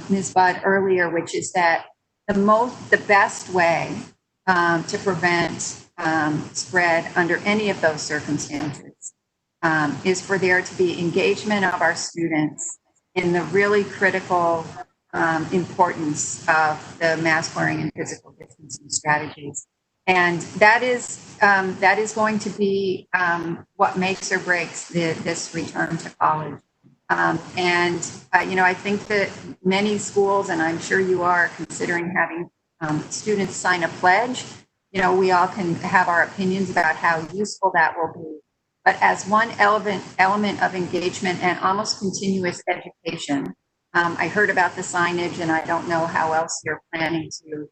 Ms. Budd, earlier, which is that the best way to prevent spread under any of those circumstances is for there to be engagement of our students in the really critical importance of the mask wearing and physical distancing strategies. And that is going to be what makes or breaks this return to college. I think that many schools, and I'm sure you are, considering having students sign a pledge. We all can have our opinions about how useful that will be. But as one element of engagement and almost continuous education, I heard about the signage, and I don't know how else you're planning to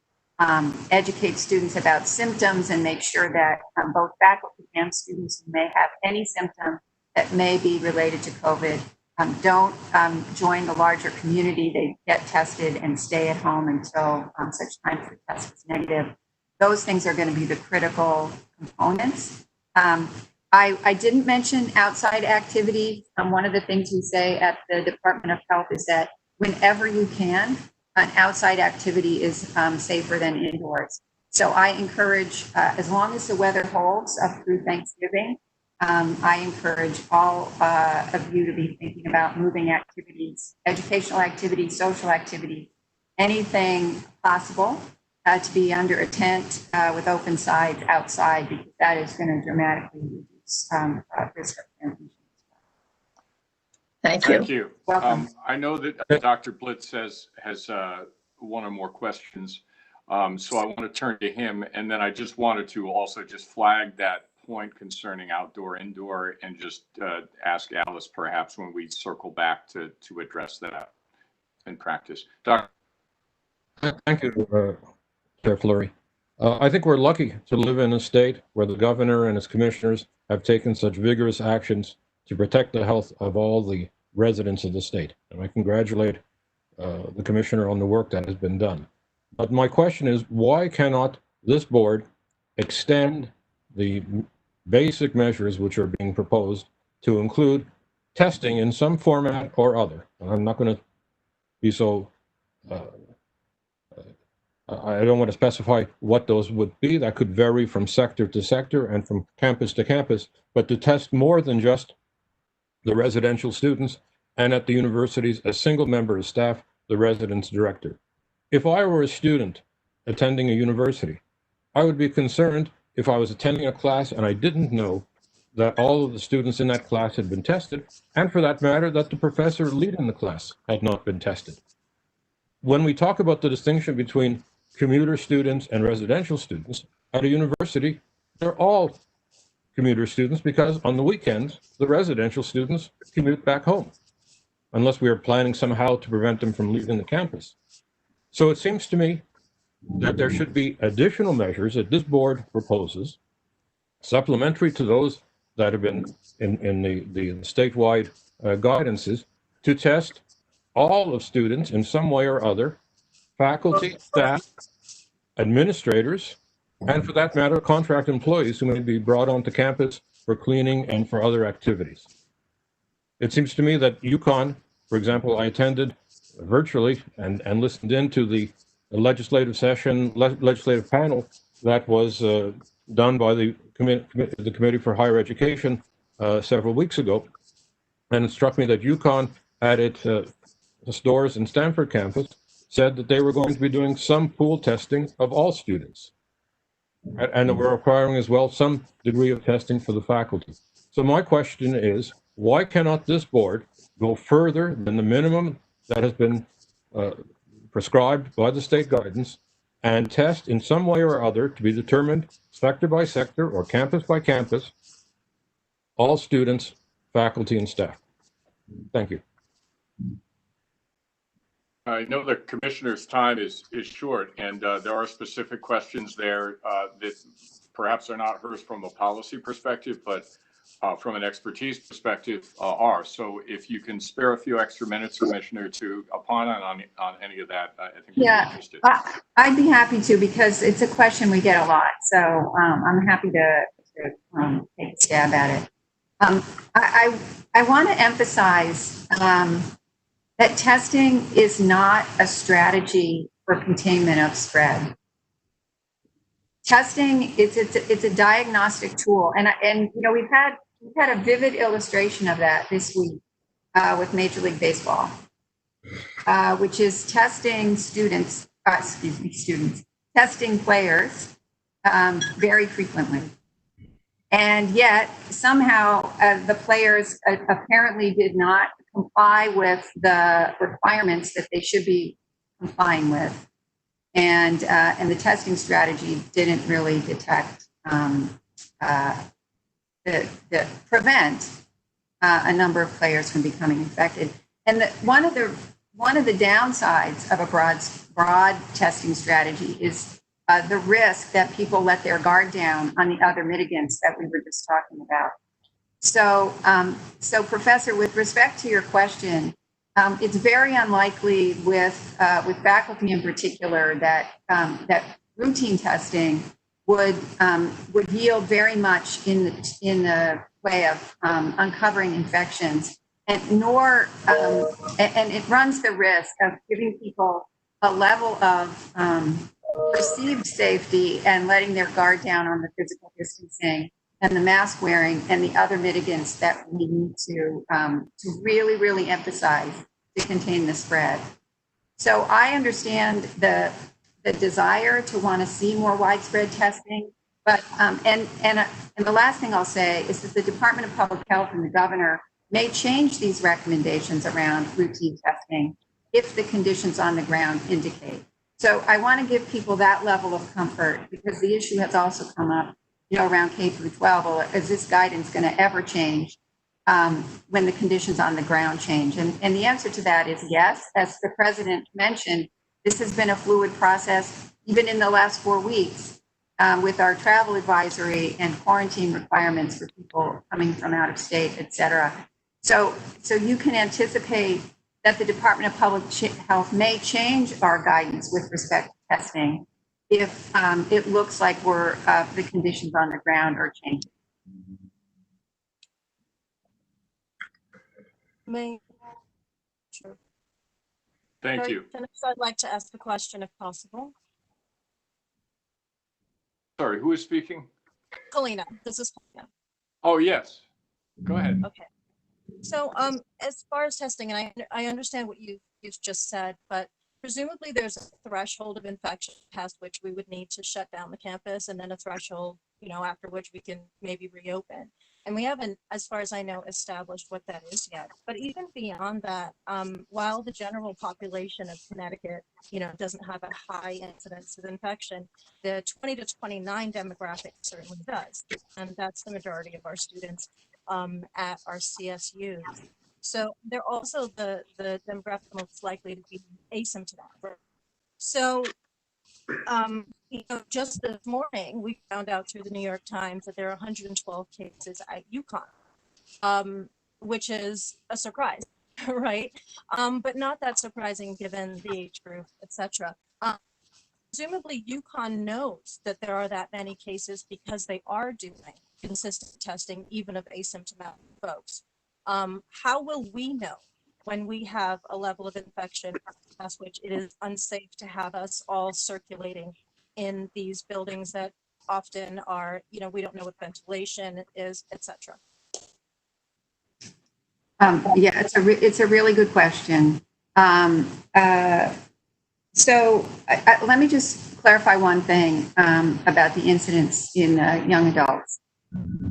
educate students about symptoms and make sure that both faculty and students who may have any symptom that may be related to COVID don't join the larger community. They get tested and stay at home until such time as the test is negative. Those things are going to be the critical components. I didn't mention outside activity. One of the things we say at the Department of Health is that whenever you can, an outside activity is safer than indoors. So I encourage, as long as the weather holds up through Thanksgiving, I encourage all of you to be thinking about moving activities, educational activities, social activities, anything possible to be under a tent with open sides outside, because that is going to dramatically reduce risk of transmission. Thank you. Thank you. Welcome. I know that Dr. Blitz has one or more questions, so I want to turn to him, and then I just wanted to also just flag that point concerning outdoor, indoor, and just ask Alice perhaps when we circle back to address that in practice. Dr. Thank you, Chair Fleury. I think we're lucky to live in a state where the governor and his commissioners have taken such vigorous actions to protect the health of all the residents of the state. And I congratulate the commissioner on the work that has been done. But my question is, why cannot this board extend the basic measures which are being proposed to include testing in some format or other? And I'm not going to be so, I don't want to specify what those would be. That could vary from sector to sector and from campus to campus, but to test more than just the residential students, and at the universities, a single member of staff, the residence director. If I were a student attending a university, I would be concerned if I was attending a class and I didn't know that all of the students in that class had been tested, and for that matter, that the professor leading the class had not been tested. When we talk about the distinction between commuter students and residential students, at a university, they're all commuter students, because on the weekends, the residential students commute back home, unless we are planning somehow to prevent them from leaving the campus. So it seems to me that there should be additional measures that this board proposes, supplementary to those that have been in the statewide guidances, to test all of students in some way or other, faculty, staff, administrators, and for that matter, contract employees who may be brought onto campus for cleaning and for other activities. It seems to me that UConn, for example, I attended virtually and listened in to the legislative session, legislative panel that was done by the Committee for Higher Education several weeks ago. And it struck me that UConn at its Storrs and Stanford campus said that they were going to be doing some pool testing of all students. And that we're requiring as well some degree of testing for the faculty. So my question is, why cannot this board go further than the minimum that has been prescribed by the state guidance and test in some way or other to be determined sector by sector or campus by campus, all students, faculty, and staff? Thank you. I know the commissioner's time is short, and there are specific questions there that perhaps are not hers from a policy perspective, but from an expertise perspective are. So if you can spare a few extra minutes, Commissioner, to opine on any of that, I think we'd be interested. I'd be happy to, because it's a question we get a lot. So I'm happy to take a stab at it. I want to emphasize that testing is not a strategy for containment of spread. Testing, it's a diagnostic tool, and you know, we've had a vivid illustration of that this week with Major League Baseball, which is testing testing players very frequently. And yet somehow the players apparently did not comply with the requirements that they should be complying with. And the testing strategy didn't really detect, prevent a number of players from becoming infected. And one of the downsides of a broad testing strategy is the risk that people let their guard down on the other mitigants that we were just talking about. So, Professor, with respect to your question, it's very unlikely with faculty in particular that routine testing would yield very much in the way of uncovering infections, and it runs the risk of giving people a level of perceived safety and letting their guard down on the physical distancing and the mask wearing and the other mitigants that we need to really, really emphasize to contain the spread. So I understand the desire to want to see more widespread testing, but and the last thing I'll say is that the Department of Public Health and the governor may change these recommendations around routine testing if the conditions on the ground indicate. So I want to give people that level of comfort, because the issue has also come up, you know, around K through 12. Well, is this guidance going to ever change when the conditions on the ground change? And the answer to that is yes. As the president mentioned, this has been a fluid process, even in the last 4 weeks, with our travel advisory and quarantine requirements for people coming from out of state, et cetera. So you can anticipate that the Department of Public Health may change our guidance with respect to testing if it looks like the conditions on the ground are changing. Sure. Thank you. I'd like to ask a question if possible. Sorry, who is speaking? Kalina, this is Kalina. Oh, yes. Go ahead. Okay. So as far as testing, and I understand what you've just said, but presumably there's a threshold of infection past which we would need to shut down the campus, and then a threshold, you know, after which we can maybe reopen. And we haven't, as far as I know, established what that is yet. But even beyond that, while the general population of Connecticut, you know, doesn't have a high incidence of infection, the 20 to 29 demographic certainly does. And that's the majority of our students at our CSUs. So they're also the demographic most likely to be asymptomatic. So, you know, just this morning, we found out through the New York Times that there are 112 cases at UConn, which is a surprise, right? But not that surprising given the age group, etc. Presumably, UConn knows that there are that many cases because they are doing consistent testing, even of asymptomatic folks. How will we know when we have a level of infection past which it is unsafe to have us all circulating in these buildings that often are, we don't know what ventilation is, etc. Yeah, it's a really good question. So let me just clarify one thing about the incidents in young adults.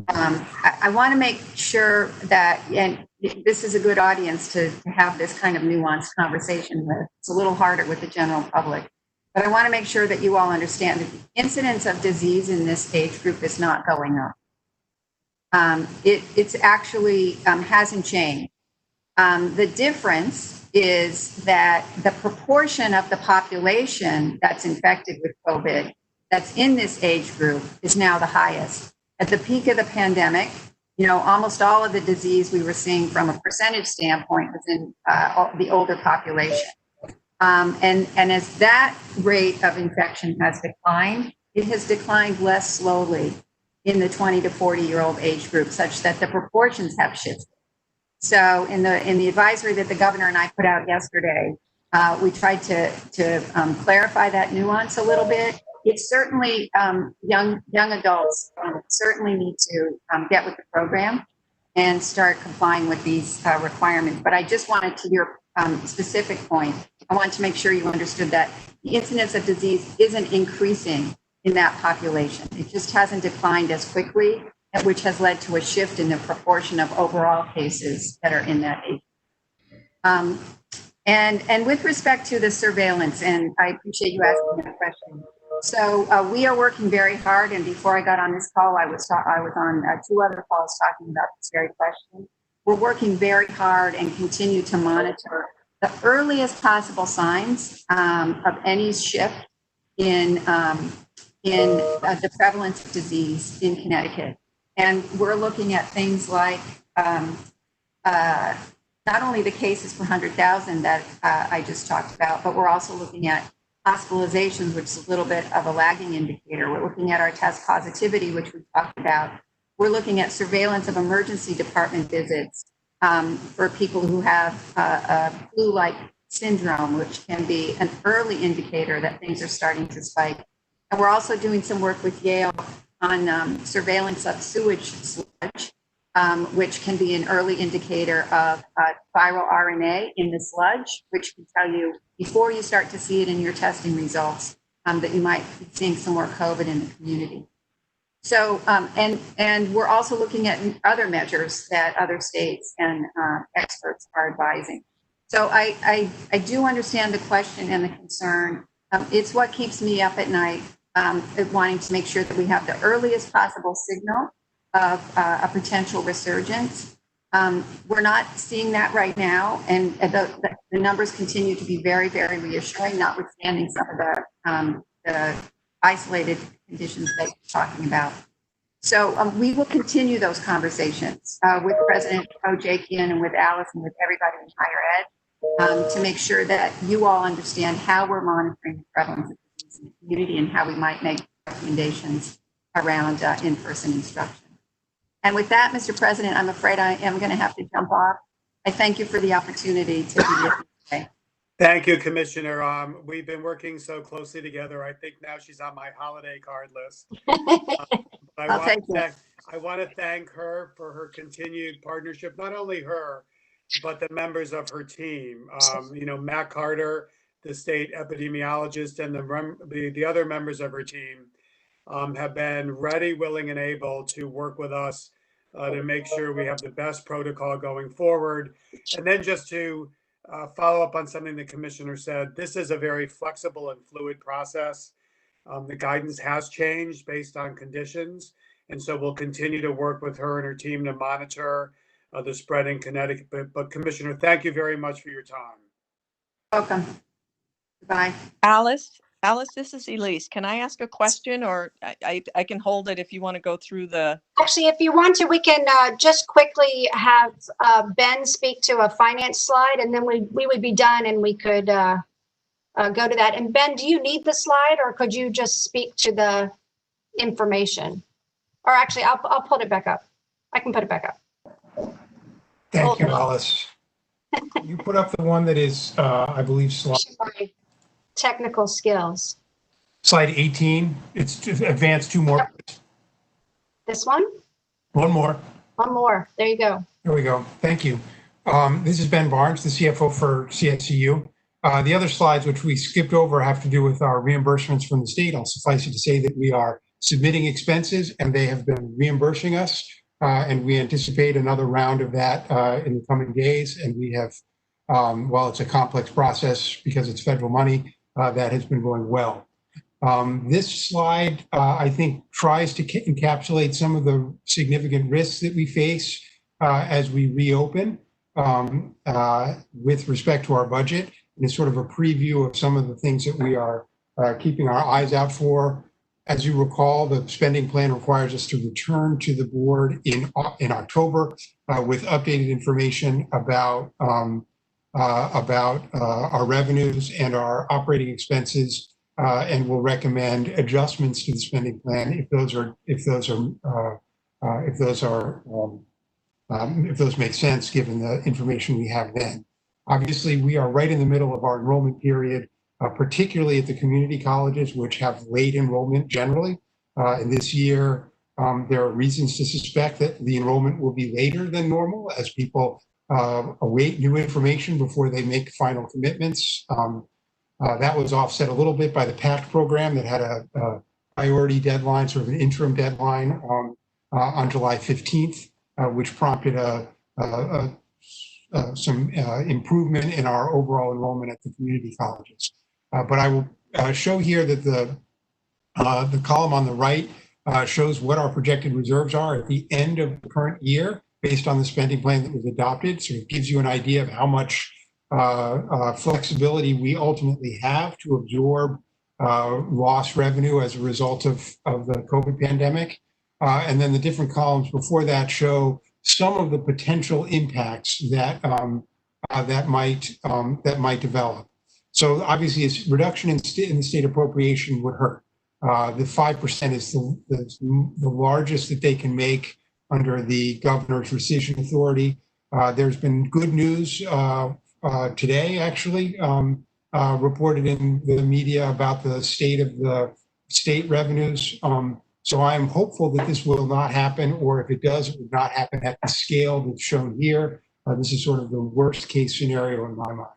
I want to make sure that, and this is a good audience to have this kind of nuanced conversation with. It's a little harder with the general public, but I want to make sure that you all understand that the incidence of disease in this age group is not going up. It's actually hasn't changed. The difference is that the proportion of the population that's infected with COVID that's in this age group is now the highest. At the peak of the pandemic, almost all of the disease we were seeing from a percentage standpoint was in the older population. And as that rate of infection has declined, it has declined less slowly in the 20 to 40-year-old age group, such that the proportions have shifted. So in the advisory that the governor and I put out yesterday, we tried to clarify that nuance a little bit. It's certainly young adults certainly need to get with the program and start complying with these requirements. But I just wanted, to your specific point, I wanted to make sure you understood that the incidence of disease isn't increasing in that population. It just hasn't declined as quickly, which has led to a shift in the proportion of overall cases that are in that age. And with respect to the surveillance, and I appreciate you asking that question. So we are working very hard, and before I got on this call, I was on 2 other calls talking about this very question. We're working very hard and continue to monitor the earliest possible signs of any shift in the prevalence of disease in Connecticut. And we're looking at things like not only the cases per 100,000 that I just talked about, but we're also looking at hospitalizations, which is a little bit of a lagging indicator. We're looking at our test positivity, which we talked about. We're looking at surveillance of emergency department visits for people who have a flu-like syndrome, which can be an early indicator that things are starting to spike. And we're also doing some work with Yale on surveillance of sewage sludge, which can be an early indicator of viral RNA in the sludge, which can tell you before you start to see it in your testing results that you might be seeing some more COVID in the community. So, and we're also looking at other measures that other states and experts are advising. So I do understand the question and the concern. It's what keeps me up at night, wanting to make sure that we have the earliest possible signal of a potential resurgence. We're not seeing that right now, and the numbers continue to be very, very reassuring, notwithstanding some of the isolated conditions that you're talking about. So we will continue those conversations with President Ojakian and with Alice and with everybody in higher ed to make sure that you all understand how we're monitoring the prevalence of disease in the community and how we might make recommendations around in-person instruction. And with that, Mr. President, I'm afraid I am going to have to jump off. I thank you for the opportunity to be with you today. Thank you, Commissioner. We've been working so closely together. I think now she's on my holiday card list. I want to thank her for her continued partnership, not only her, but the members of her team. Matt Carter, the state epidemiologist, and the other members of her team have been ready, willing, and able to work with us to make sure we have the best protocol going forward. And then just to follow up on something the commissioner said, this is a very flexible and fluid process. The guidance has changed based on conditions. And so we'll continue to work with her and her team to monitor the spread in Connecticut. But Commissioner, thank you very much for your time. Welcome. Bye. Alice, this is Elise. Can I ask a question, or I can hold it if you want to go through the... Actually, if you want to, we can just quickly have Ben speak to a finance slide, and then we would be done and we could go to that. And Ben, do you need the slide, or could you just speak to the information? Or actually, I'll put it back up. I can put it back up. Thank you, Alice. You put up the one that is, I believe, Sorry. Technical skills. slide 18. It's just advanced two more. This one? One more. One more. There you go. There we go. Thank you. This is Ben Barnes, the CFO for CSCU. The other slides, which we skipped over, have to do with our reimbursements from the state. I'll suffice it to say that we are submitting expenses and they have been reimbursing us. And we anticipate another round of that in the coming days. And we have, while it's a complex process because it's federal money, that has been going well. This slide, I think, tries to encapsulate some of the significant risks that we face as we reopen with respect to our budget. And it's sort of a preview of some of the things that we are keeping our eyes out for. As you recall, the spending plan requires us to return to the board in October with updated information about our revenues and our operating expenses. And will recommend adjustments to the spending plan if those make sense given the information we have then. Obviously, we are right in the middle of our enrollment period, particularly at the community colleges, which have late enrollment generally. And this year, there are reasons to suspect that the enrollment will be later than normal as people await new information before they make final commitments. That was offset a little bit by the PACT program that had a priority deadline, sort of an interim deadline on July 15th, which prompted some improvement in our overall enrollment at the community colleges. But I will show here that the column on the right shows what our projected reserves are at the end of the current year based on the spending plan that was adopted. So it gives you an idea of how much flexibility we ultimately have to absorb lost revenue as a result of the COVID pandemic. And then the different columns before that show some of the potential impacts that that might develop. So obviously, a reduction in the state appropriation would hurt. The 5% is the largest that they can make under the governor's rescission authority. There's been good news today, actually, reported in the media about the state of the state revenues. So I'm hopeful that this will not happen, or if it does, it would not happen at the scale that's shown here. This is sort of the worst case scenario in my mind.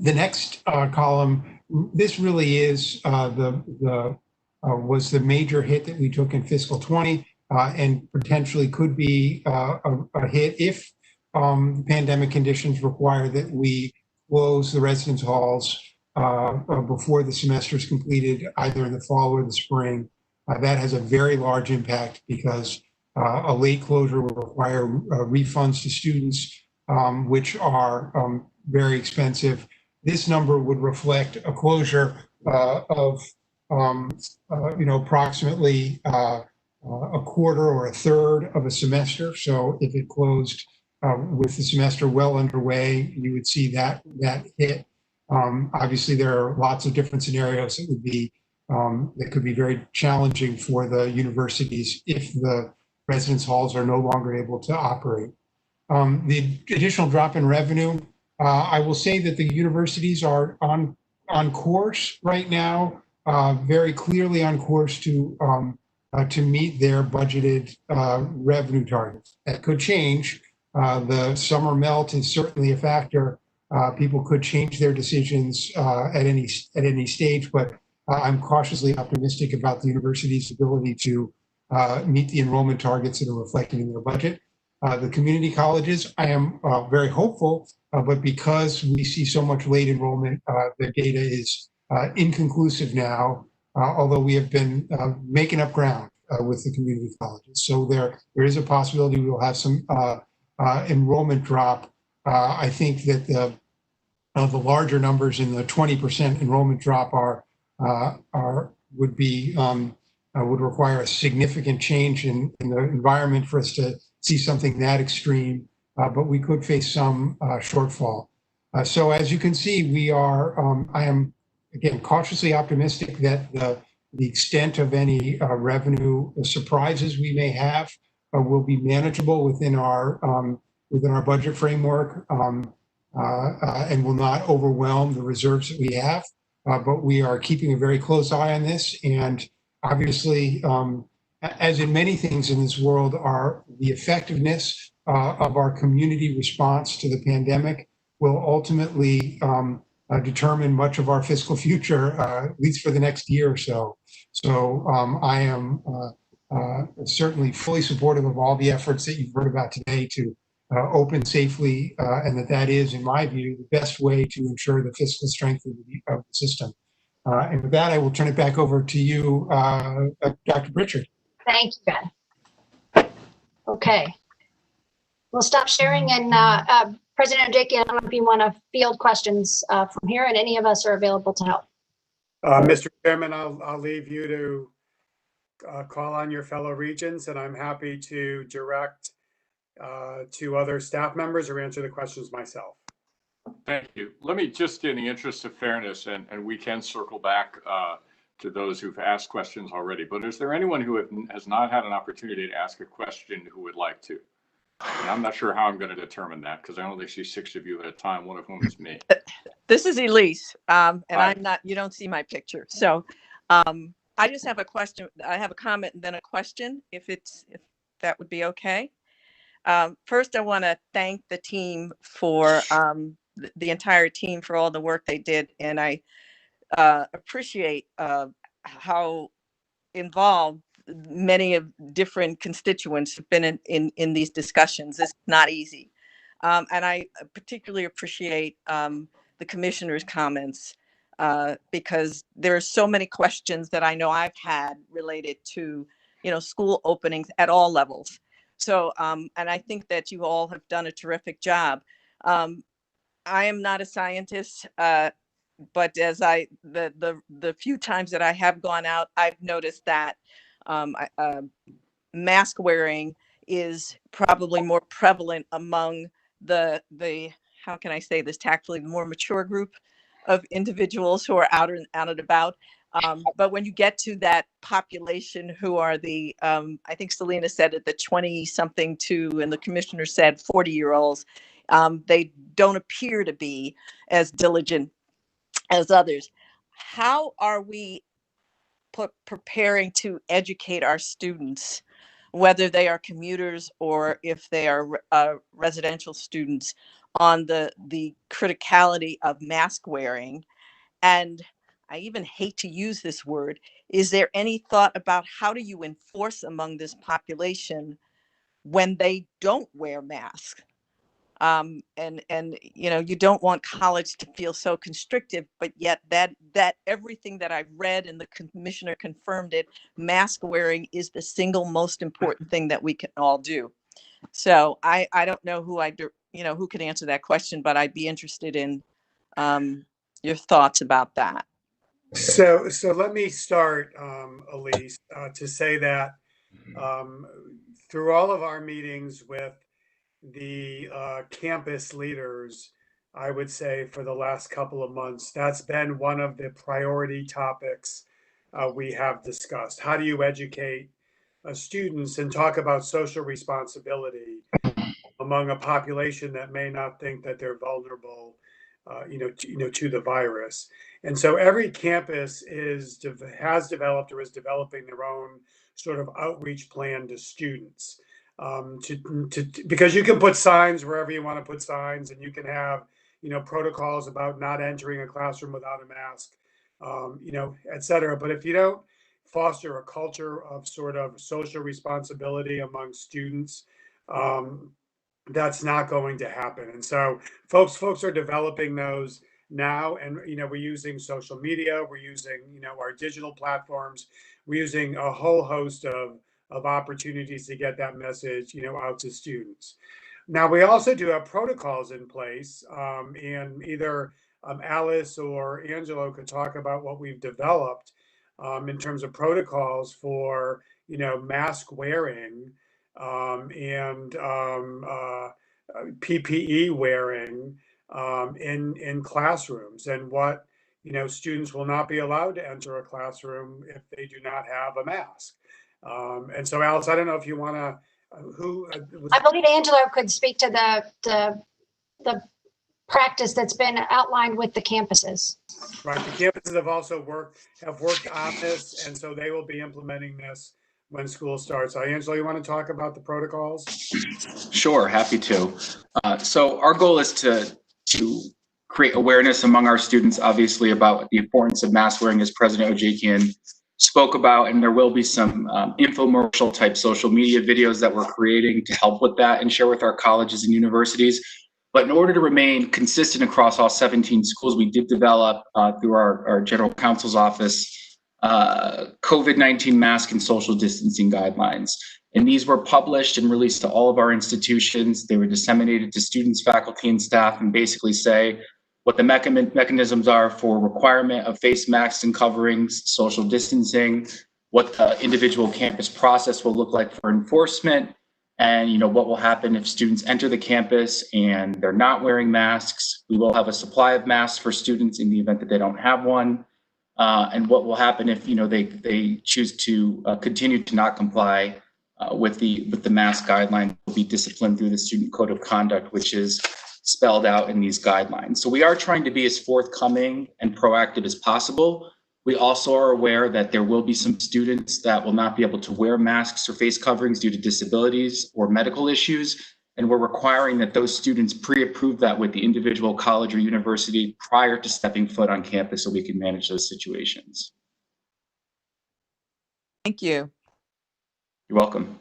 The next column, this really is was the major hit that we took in fiscal 20 and potentially could be a hit if pandemic conditions require that we close the residence halls before the semester is completed, either in the fall or the spring. That has a very large impact because a late closure will require refunds to students, which are very expensive. This number would reflect a closure of approximately a quarter or a third of a semester. So if it closed with the semester well underway, you would see that hit. Obviously, there are lots of different scenarios that would be that could be very challenging for the universities if the residence halls are no longer able to operate. The additional drop in revenue, I will say that the universities are on course right now, very clearly on course to meet their budgeted revenue targets. That could change. The summer melt is certainly a factor. People could change their decisions at any stage, but I'm cautiously optimistic about the university's ability to meet the enrollment targets that are reflected in their budget. The community colleges, I am very hopeful, but because we see so much late enrollment, the data is inconclusive now, although we have been making up ground with the community colleges. So there is a possibility we will have some enrollment drop. I think that the larger numbers in the 20% enrollment drop would require a significant change in the environment for us to see something that extreme, but we could face some shortfall. So as you can see, we are, I am, again, cautiously optimistic that the extent of any revenue surprises we may have will be manageable within our within our budget framework, and will not overwhelm the reserves that we have. But we are keeping a very close eye on this. And obviously, as in many things in this world, the effectiveness of our community response to the pandemic will ultimately determine much of our fiscal future, at least for the next year or so. So I am certainly fully supportive of all the efforts that you've heard about today to open safely, and that is, in my view, the best way to ensure the fiscal strength of the system. And with that, I will turn it back over to you, Dr. Prichard. Thank you, Ben. Okay. We'll stop sharing, and President Ojeki, I don't know if you want to field questions from here, and any of us are available to help. Mr. Chairman, I'll leave you to call on your fellow regents, and I'm happy to direct to other staff members or answer the questions myself. Thank you. Let me just, in the interest of fairness, and we can circle back to those who've asked questions already, but is there anyone who has not had an opportunity to ask a question who would like to? And I'm not sure how I'm going to determine that, because I only see 6 of you at a time, one of whom is me. This is Elise, and Hi. I'm not, you don't see my picture. So I just have a question. I have a comment and then a question, if that would be okay. First, I want to thank the team for the entire team for all the work they did. And I appreciate how involved many of different constituents have been in these discussions. It's not easy. And I particularly appreciate the commissioner's comments because there are so many questions that I know I've had related to, school openings at all levels. So, and I think that you all have done a terrific job. I am not a scientist, but as the few times that I have gone out, I've noticed that mask wearing is probably more prevalent among the how can I say this tactfully, the more mature group of individuals who are out and about. But when you get to that population who are the, I think Selena said it, the 20-something to, and the commissioner said 40-year-olds, they don't appear to be as diligent as others. How are we preparing to educate our students, whether they are commuters or if they are residential students, on the criticality of mask wearing? And I even hate to use this word. Is there any thought about how do you enforce among this population when they don't wear masks? And you don't want college to feel so constrictive, but yet that everything that I've read and the commissioner confirmed it, mask wearing is the single most important thing that we can all do. So I don't know who can answer that question, but I'd be interested in your thoughts about that. So let me start, Elise, to say that through all of our meetings with the campus leaders, I would say for the last couple of months, that's been one of the priority topics we have discussed. How do you educate students and talk about social responsibility among a population that may not think that they're vulnerable, to the virus? And so every campus has developed or is developing their own sort of outreach plan to students. Because you can put signs wherever you want to put signs, and you can have, protocols about not entering a classroom without a mask, et cetera. But if you don't foster a culture of sort of social responsibility among students, that's not going to happen. And so folks are developing those now, and we're using social media, we're using our digital platforms, we're using a whole host of opportunities to get that message out to students. Now, we also do have protocols in place, and either Alice or Angelo could talk about what we've developed in terms of protocols for mask wearing and PPE wearing in classrooms, and what students will not be allowed to enter a classroom if they do not have a mask. And so, Alice, I don't know if you want to I believe Angelo could speak to the practice that's been outlined with the campuses. Right, the campuses have also worked on this, and so they will be implementing this when school starts. Angelo, you want to talk about the protocols? Sure, happy to. So our goal is to create awareness among our students, obviously, about the importance of mask wearing, as President Ojakian spoke about, and there will be some infomercial type social media videos that we're creating to help with that and share with our colleges and universities. But in order to remain consistent across all 17 schools, we did develop through our general counsel's office COVID-19 mask and social distancing guidelines. And these were published and released to all of our institutions. They were disseminated to students, faculty, and staff, and basically say what the mechanisms are for requirement of face masks and coverings, social distancing, what the individual campus process will look like for enforcement, and what will happen if students enter the campus and they're not wearing masks. We will have a supply of masks for students in the event that they don't have one. And what will happen if they choose to continue to not comply with the mask guideline, will be disciplined through the student code of conduct, which is spelled out in these guidelines. So we are trying to be as forthcoming and proactive as possible. We also are aware that there will be some students that will not be able to wear masks or face coverings due to disabilities or medical issues. And we're requiring that those students pre-approve that with the individual college or university prior to stepping foot on campus so we can manage those situations. Thank you. You're welcome.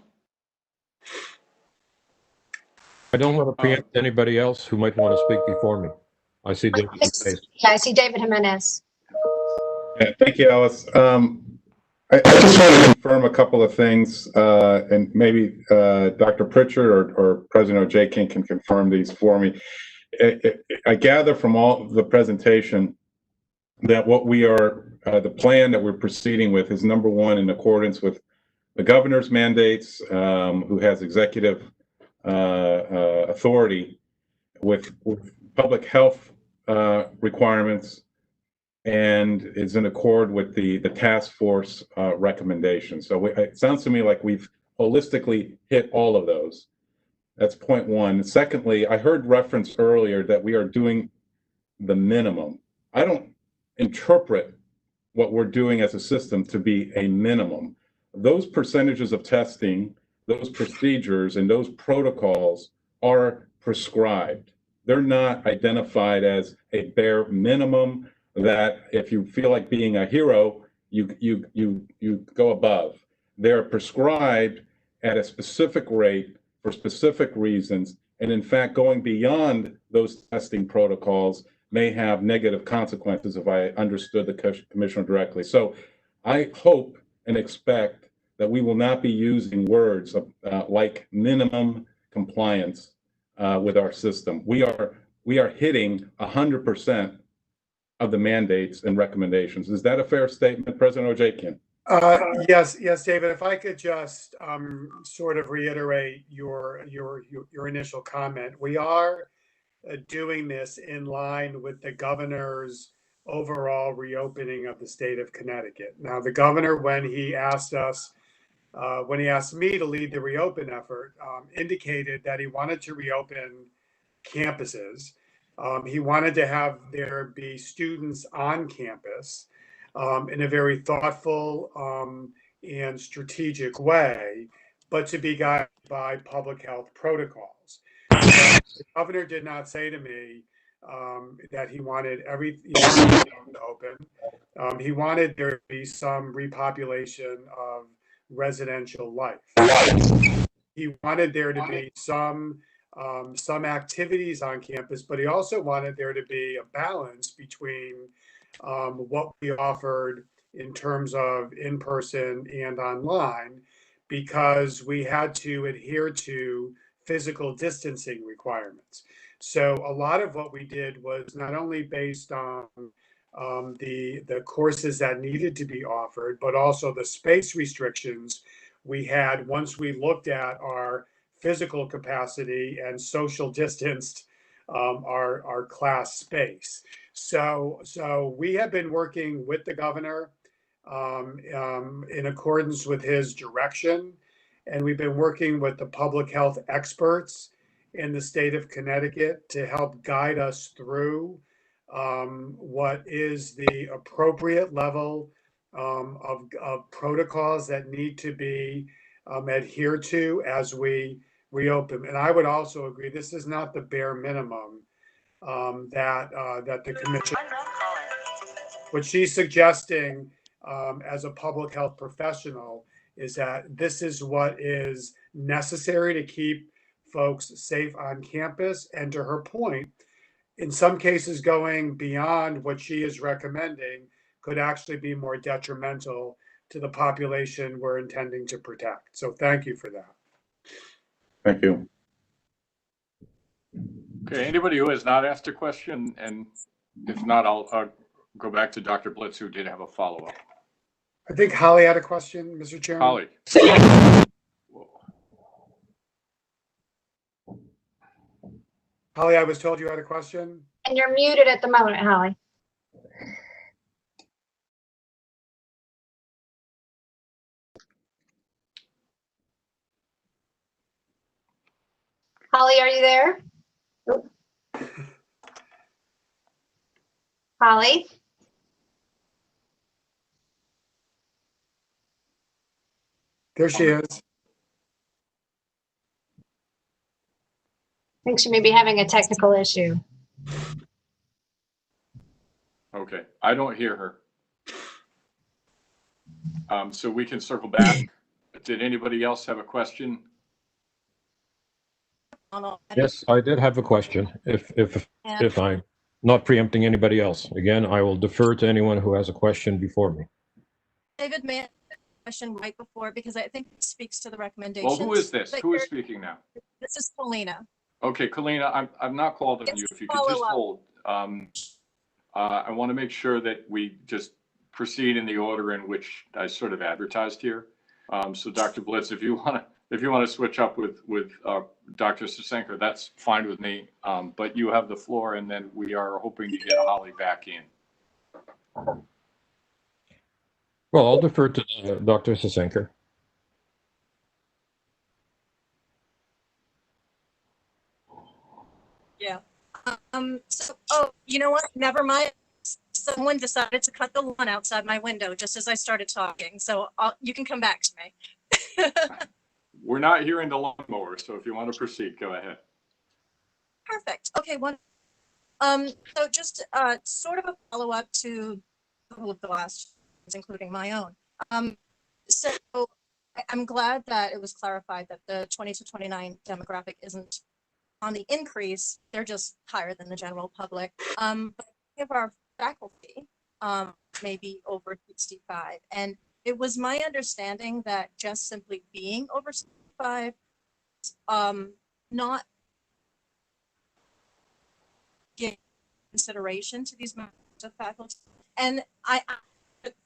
I don't want to preempt anybody else who might want to speak before me. I see David. Yeah, I see David Jimenez. Yeah, thank you, Alice. I just want to confirm a couple of things, and maybe Dr. Prichard or President Ojakian can confirm these for me. I gather from all the presentation that what we are, the plan that we're proceeding with is, number one, in accordance with the governor's mandates, who has executive authority with public health requirements, and is in accord with the task force recommendations. So it sounds to me like we've holistically hit all of those. That's point one. Secondly, I heard reference earlier that we are doing the minimum. I don't interpret what we're doing as a system to be a minimum. Those percentages of testing, those procedures, and those protocols are prescribed. They're not identified as a bare minimum that if you feel like being a hero, you go above. They're prescribed at a specific rate for specific reasons, and in fact, going beyond those testing protocols may have negative consequences, if I understood the commissioner directly. So I hope and expect that we will not be using words like minimum compliance with our system. We are hitting 100% of the mandates and recommendations. Is that a fair statement, President Ojakian? Yes, David. If I could just sort of reiterate your initial comment, we are doing this in line with the governor's overall reopening of the state of Connecticut. Now, the governor, when he asked me to lead the reopen effort, indicated that he wanted to reopen campuses. He wanted to have there be students on campus in a very thoughtful and strategic way, but to be guided by public health protocols. The governor did not say to me that he wanted everything to open. He wanted there to be some repopulation of residential life. He wanted there to be some activities on campus, but he also wanted there to be a balance between what we offered in terms of in-person and online, because we had to adhere to physical distancing requirements. So a lot of what we did was not only based on the courses that needed to be offered, but also the space restrictions we had once we looked at our physical capacity and social distanced our class space. So we have been working with the governor in accordance with his direction. And we've been working with the public health experts in the state of Connecticut to help guide us through what is the appropriate level of protocols that need to be adhered to as we reopen. And I would also agree, this is not the bare minimum that the commission, what she's suggesting as a public health professional is that this is what is necessary to keep folks safe on campus. And to her point, in some cases, going beyond what she is recommending could actually be more detrimental to the population we're intending to protect. So thank you for that. Thank you. Okay, anybody who has not asked a question, and if not, I'll go back to Dr. Blitz, who did have a follow-up. I think Holly had a question, Mr. Chairman. Holly. Holly, I was told you had a question. And you're muted at the moment, Holly. Holly, are you there? Oop. Holly? There she is. I think she may be having a technical issue. Okay, I don't hear her. So we can circle back. Did anybody else have a question? Yes, I did have a question. If I'm not preempting anybody else, again, I will defer to anyone who has a question before me. David, may I ask a question right before, because I think it speaks to the recommendations. Well, who is this? Who is speaking now? This is Paulina. Okay, Kalina, I'm not called on you. If you could just hold. I want to make sure that we just proceed in the order in which I sort of advertised here. So Dr. Blitz, if you want to switch up with Dr. Sasenko, that's fine with me. But you have the floor, and then we are hoping to get Holly back in. Well, I'll defer to Dr. Sasenko. Yeah. Oh, you know what? Never mind. Someone decided to cut the lawn outside my window just as I started talking. So you can come back to me. We're not hearing the lawnmower, so if you want to proceed, go ahead. Perfect. Okay. So just sort of a follow-up to all of the last, including my own. So I'm glad that it was clarified that the 20 to 29 demographic isn't on the increase, they're just higher than the general public. But of our faculty may be over 65. And it was my understanding that just simply being over 65, not giving consideration to these members of faculty. And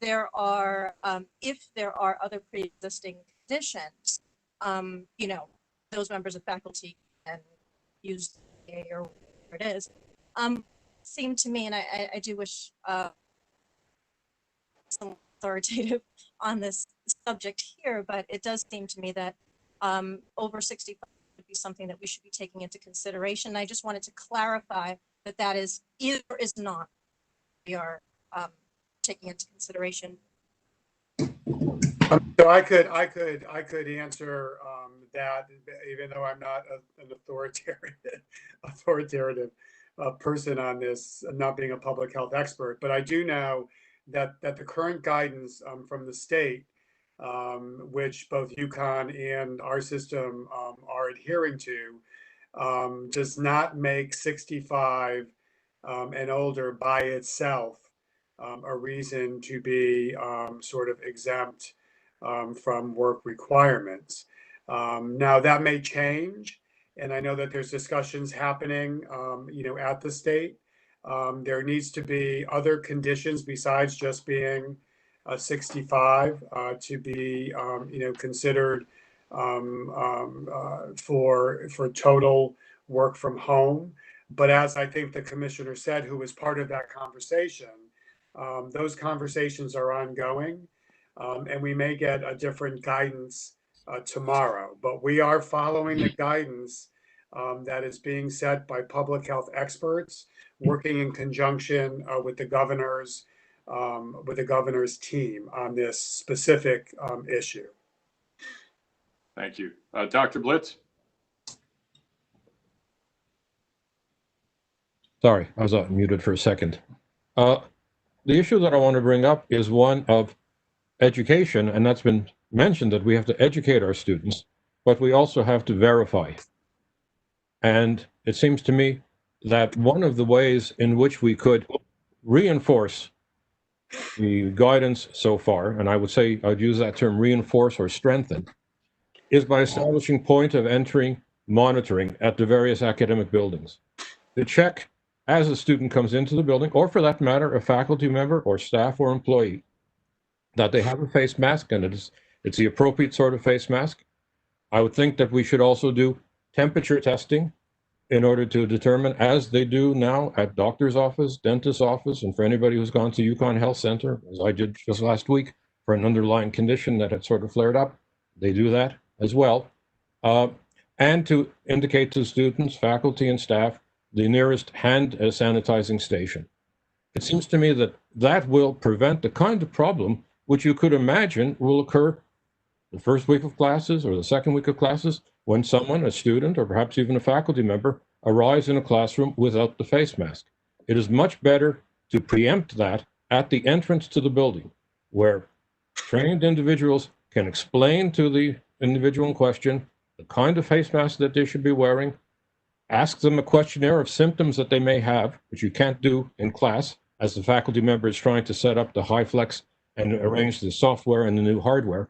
there are, if there are other pre-existing conditions, you know, those members of faculty can use A or whatever it is, seemed to me, and I do wish some authoritative on this subject here, but it does seem to me that over 65 would be something that we should be taking into consideration. I just wanted to clarify that that is either or is not we are taking into consideration. So I could answer that, even though I'm not an authoritative person on this, not being a public health expert. But I do know that the current guidance from the state, which both UConn and our system are adhering to, does not make 65 and older by itself a reason to be sort of exempt from work requirements. Now that may change, and I know that there's discussions happening, you know, at the state. There needs to be other conditions besides just being 65 to be, you know, considered for total work from home. But as I think the commissioner said, who was part of that conversation, those conversations are ongoing, and we may get a different guidance tomorrow. But we are following the guidance that is being set by public health experts, working in conjunction with the governor's team on this specific issue. Thank you. Dr. Blitz? Sorry, I was muted for a second. The issue that I want to bring up is one of education, and that's been mentioned, that we have to educate our students, but we also have to verify. And it seems to me that one of the ways in which we could reinforce the guidance so far, and I would say I'd use that term reinforce or strengthen, is by establishing point of entry monitoring at the various academic buildings. To check as a student comes into the building, or for that matter, a faculty member or staff or employee, that they have a face mask and it's the appropriate sort of face mask. I would think that we should also do temperature testing in order to determine, as they do now at doctor's office, dentist's office, and for anybody who's gone to Yukon Health Center, as I did just last week, for an underlying condition that had sort of flared up, they do that as well. And to indicate to students, faculty, and staff the nearest hand sanitizing station. It seems to me that that will prevent the kind of problem which you could imagine will occur the first week of classes or the second week of classes when someone, a student, or perhaps even a faculty member, arrives in a classroom without the face mask. It is much better to preempt that at the entrance to the building, where trained individuals can explain to the individual in question the kind of face mask that they should be wearing, ask them a questionnaire of symptoms that they may have, which you can't do in class, as the faculty member is trying to set up the HyFlex and arrange the software and the new hardware.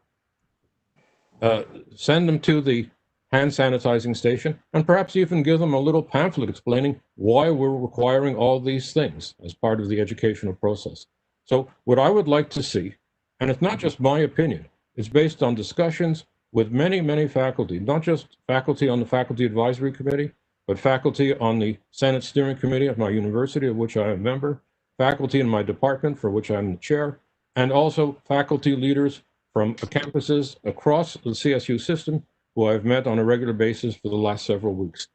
Send them to the hand sanitizing station, and perhaps even give them a little pamphlet explaining why we're requiring all these things as part of the educational process. So what I would like to see, and it's not just my opinion, it's based on discussions with many, many faculty, not just faculty on the Faculty Advisory Committee, but faculty on the Senate Steering Committee of my university, of which I am a member, faculty in my department, for which I'm the chair, and also faculty leaders from campuses across the CSU system who I've met on a regular basis for the last several weeks.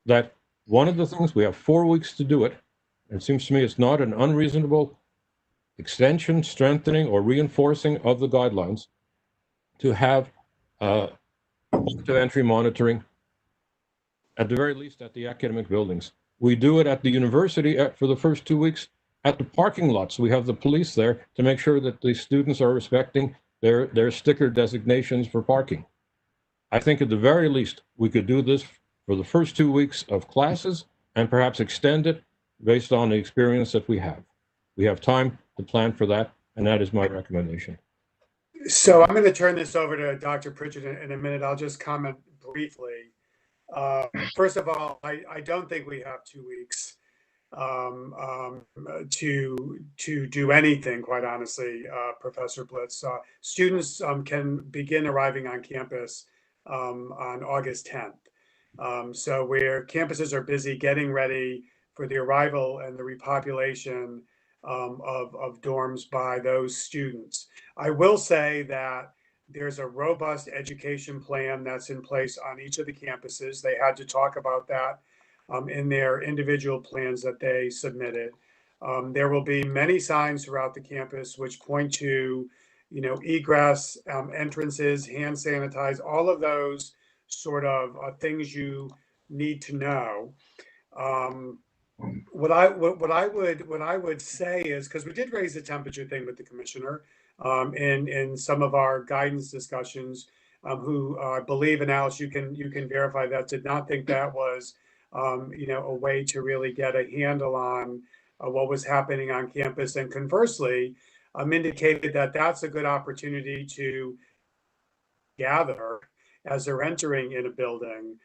That one of the things, we have 4 weeks to do it. It seems to me it's not an unreasonable extension, strengthening, or reinforcing of the guidelines to have point of entry monitoring, at the very least at the academic buildings. We do it at the university for the first 2 weeks at the parking lots. We have the police there to make sure that the students are respecting their sticker designations for parking. I think at the very least, we could do this for the first 2 weeks of classes and perhaps extend it based on the experience that we have. We have time to plan for that, and that is my recommendation. So I'm going to turn this over to Dr. Prichard in a minute. I'll just comment briefly. First of all, I don't think we have 2 weeks to do anything, quite honestly, Professor Blitz. Students can begin arriving on campus on August 10th. So where campuses are busy getting ready for the arrival and the repopulation of dorms by those students. I will say that there's a robust education plan that's in place on each of the campuses. They had to talk about that in their individual plans that they submitted. There will be many signs throughout the campus which point to, egress, entrances, hand sanitize, all of those sort of things you need to know. What I would say is, because we did raise the temperature thing with the commissioner in some of our guidance discussions, who I believe, and Alice, you can verify that, did not think that was a way to really get a handle on what was happening on campus, and conversely, indicated that that's a good opportunity to gather as they're entering in a building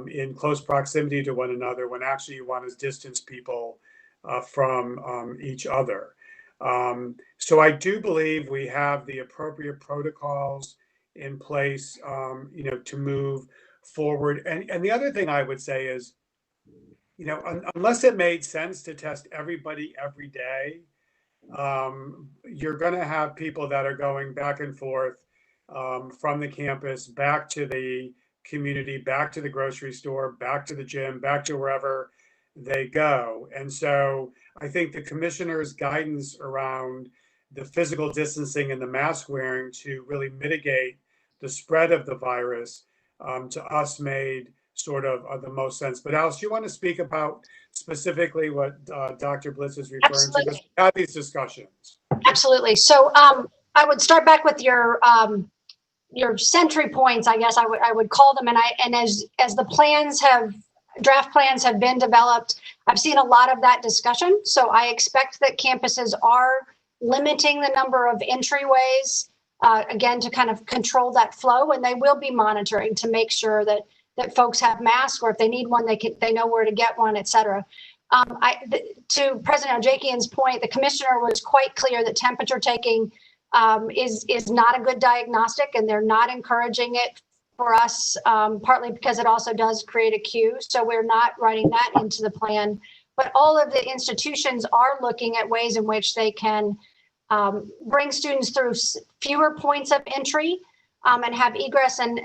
in close proximity to one another, when actually you want to distance people from each other. So I do believe we have the appropriate protocols in place, to move forward. And the other thing I would say is, unless it made sense to test everybody every day, you're going to have people that are going back and forth from the campus back to the community, back to the grocery store, back to the gym, back to wherever they go. And so I think the commissioner's guidance around the physical distancing and the mask wearing to really mitigate the spread of the virus to us made sort of the most sense. But Alice, you want to speak about specifically what Dr. Blitz is referring to? Because we had these discussions. Absolutely. So I would start back with your century points, I guess I would call them. And as the draft plans have been developed, I've seen a lot of that discussion. So I expect that campuses are limiting the number of entryways, again, to kind of control that flow, and they will be monitoring to make sure that folks have masks, or if they need one, they know where to get one, et cetera. To President Ojakian's point, the commissioner was quite clear that temperature taking is not a good diagnostic, and they're not encouraging it for us, partly because it also does create a queue. So we're not writing that into the plan. But all of the institutions are looking at ways in which they can bring students through fewer points of entry and have egress and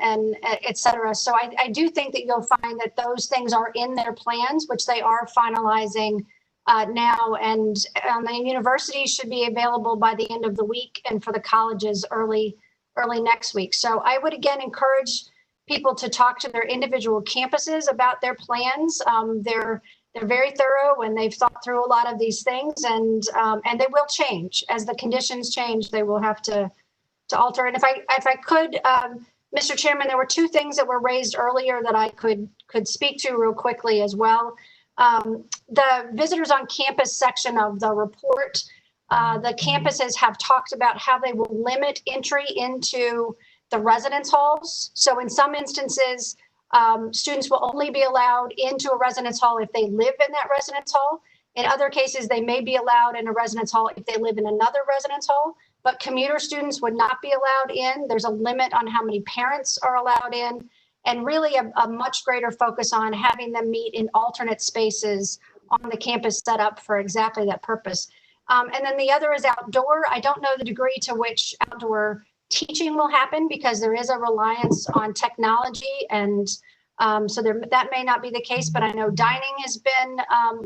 et cetera. So I do think that you'll find that those things are in their plans, which they are finalizing now. And the universities should be available by the end of the week, and for the colleges early next week. So I would again encourage people to talk to their individual campuses about their plans. They're very thorough, and they've thought through a lot of these things, and they will change as the conditions change. They will have to alter. And if I could, Mr. Chairman, there were two things that were raised earlier that I could speak to real quickly as well. The visitors on campus section of the report, the campuses have talked about how they will limit entry into the residence halls. So in some instances, students will only be allowed into a residence hall if they live in that residence hall. In other cases, they may be allowed in a residence hall if they live in another residence hall, but commuter students would not be allowed in. There's a limit on how many parents are allowed in, and really a much greater focus on having them meet in alternate spaces on the campus set up for exactly that purpose. And then the other is outdoor. I don't know the degree to which outdoor teaching will happen, because there is a reliance on technology, and so that may not be the case, but I know dining has been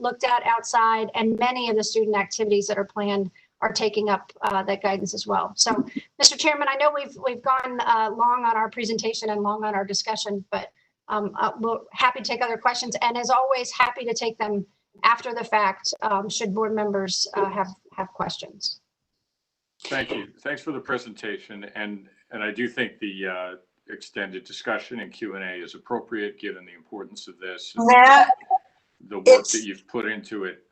looked at outside, and many of the student activities that are planned are taking up that guidance as well. So, Mr. Chairman, I know we've gone long on our presentation and long on our discussion, but we're happy to take other questions, and as always, happy to take them after the fact should board members have questions. Thank you. Thanks for the presentation, and I do think the extended discussion and Q&A is appropriate given the importance of this, Matt, the work that you've put into it.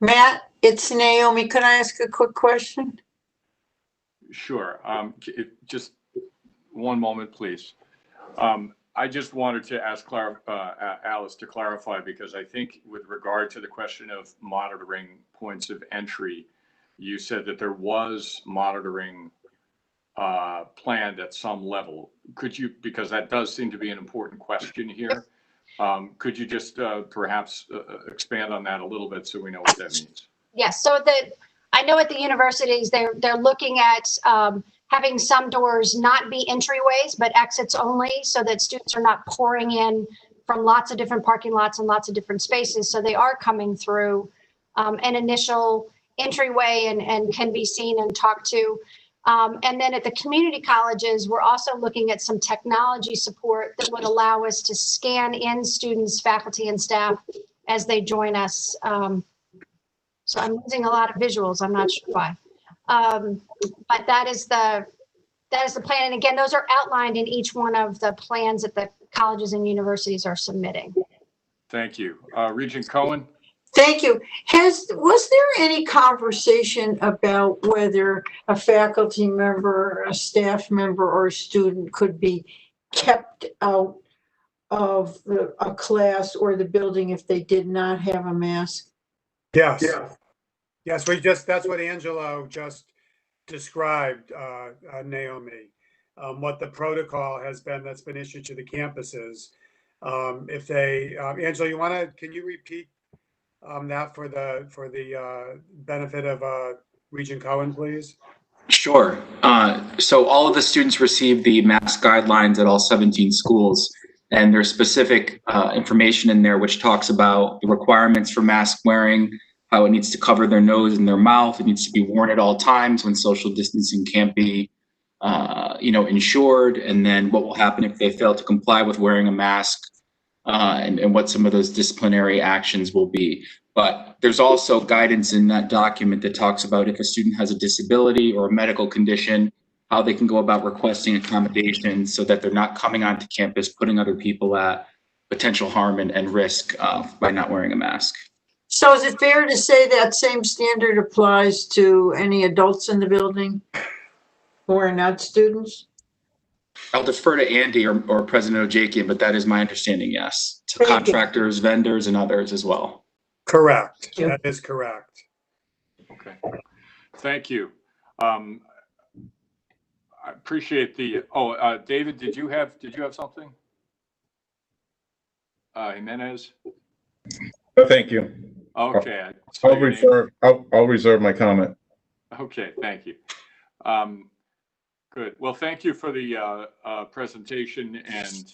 Matt, it's Naomi. Can I ask a quick question? Sure. Just one moment, please. I just wanted to ask Alice to clarify, because I think with regard to the question of monitoring points of entry, you said that there was monitoring planned at some level. Could you, because that does seem to be an important question here, could you just perhaps expand on that a little bit so we know what that means? Yes. So I know at the universities, they're looking at having some doors not be entryways, but exits only, so that students are not pouring in from lots of different parking lots and lots of different spaces. So they are coming through an initial entryway and can be seen and talked to. And then at the community colleges, we're also looking at some technology support that would allow us to scan in students, faculty, and staff as they join us. So I'm using a lot of visuals. I'm not sure why. But that is the plan. And again, those are outlined in each one of the plans that the colleges and universities are submitting. Thank you. Regent Cohen? Thank you. Was there any conversation about whether a faculty member, a staff member, or a student could be kept out of a class or the building if they did not have a mask? Yes. Yes, that's what Angelo just described, Naomi, what the protocol has been that's been issued to the campuses. If they, Angelo, can you repeat that for the benefit of Regent Cohen, please? Sure. So all of the students received the mask guidelines at all 17 schools, and there's specific information in there which talks about the requirements for mask wearing, how it needs to cover their nose and their mouth. It needs to be worn at all times when social distancing can't be, ensured, and then what will happen if they fail to comply with wearing a mask, and what some of those disciplinary actions will be. But there's also guidance in that document that talks about if a student has a disability or a medical condition, how they can go about requesting accommodations so that they're not coming onto campus, putting other people at potential harm and risk by not wearing a mask. So is it fair to say that same standard applies to any adults in the building who are not students? I'll defer to Andy or President Ojakian, but that is my understanding, yes. To Thank you. contractors, vendors, and others as well. Correct. That is correct. Okay. Thank you. I appreciate the, David, did you have something? Jimenez? No, thank you. Okay. I'll reserve my comment. Okay, thank you. Good. Well, thank you for the presentation and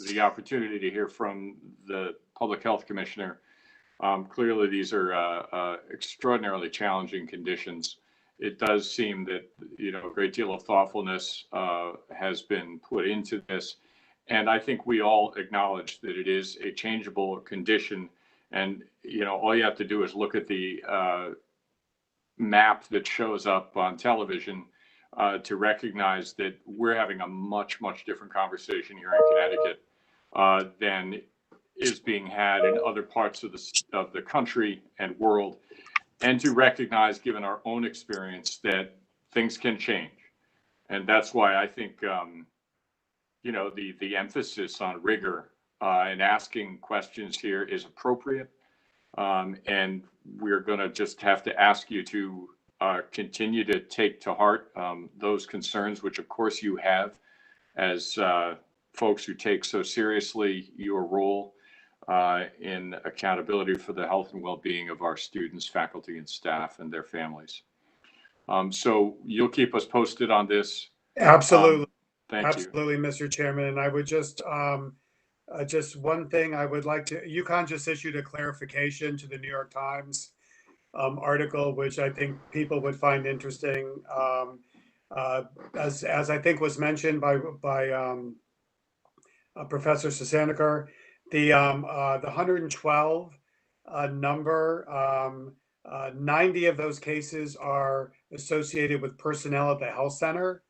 the opportunity to hear from the Public Health Commissioner. Clearly, these are extraordinarily challenging conditions. It does seem that, a great deal of thoughtfulness has been put into this. And I think we all acknowledge that it is a changeable condition. And, all you have to do is look at the map that shows up on television to recognize that we're having a much, much different conversation here in Connecticut than is being had in other parts of the country and world, and to recognize, given our own experience, that things can change. And that's why I think, the emphasis on rigor and asking questions here is appropriate. And we're going to just have to ask you to continue to take to heart those concerns, which of course you have as folks who take so seriously your role in accountability for the health and well-being of our students, faculty, and staff and their families. So you'll keep us posted on this. Absolutely. Thank you. Absolutely, Mr. Chairman. And I would just one thing I would like to, UConn just issued a clarification to the New York Times article, which I think people would find interesting. As I think was mentioned by Professor Sasanikar, the 112 number, 90 of those cases are associated with personnel at the health center.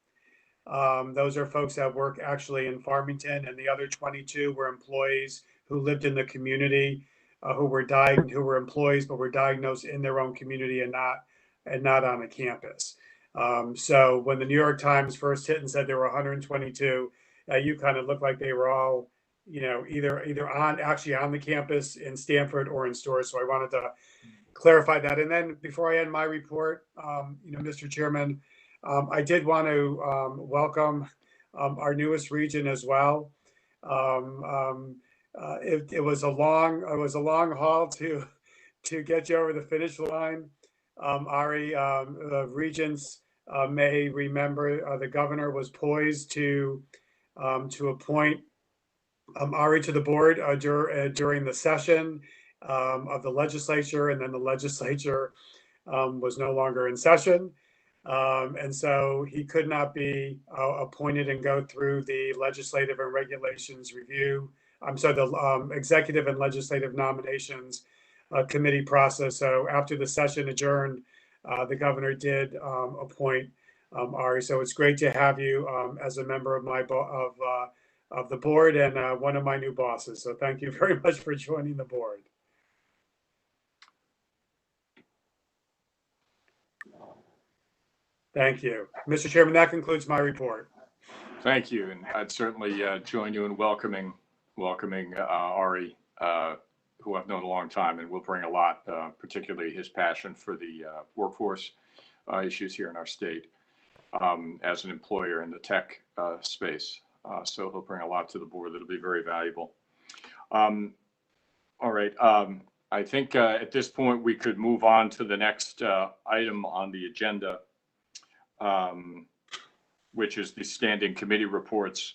Those are folks that work actually in Farmington, and the other 22 were employees who lived in the community, who were employees but were diagnosed in their own community and not on a campus. So when the New York Times first hit and said there were 122, UConn, it looked like they were all, either on the campus in Stanford or in Storrs. So I wanted to clarify that. And then before I end my report, Mr. Chairman, I did want to welcome our newest region as well. It was a long haul to get you over the finish line. Ari, regents may remember the governor was poised to appoint Ari to the board during the session of the legislature, and then the legislature was no longer in session. And so he could not be appointed and go through the legislative and regulations review. The executive and legislative nominations committee process. So after the session adjourned, the governor did appoint Ari. So it's great to have you as a member of of the board and one of my new bosses. So thank you very much for joining the board. Thank you. Mr. Chairman, that concludes my report. Thank you. And I'd certainly join you in welcoming Ari, who I've known a long time, and will bring a lot, particularly his passion for the workforce issues here in our state as an employer in the tech space. So he'll bring a lot to the board that'll be very valuable. All right. I think at this point we could move on to the next item on the agenda. which is the standing committee reports.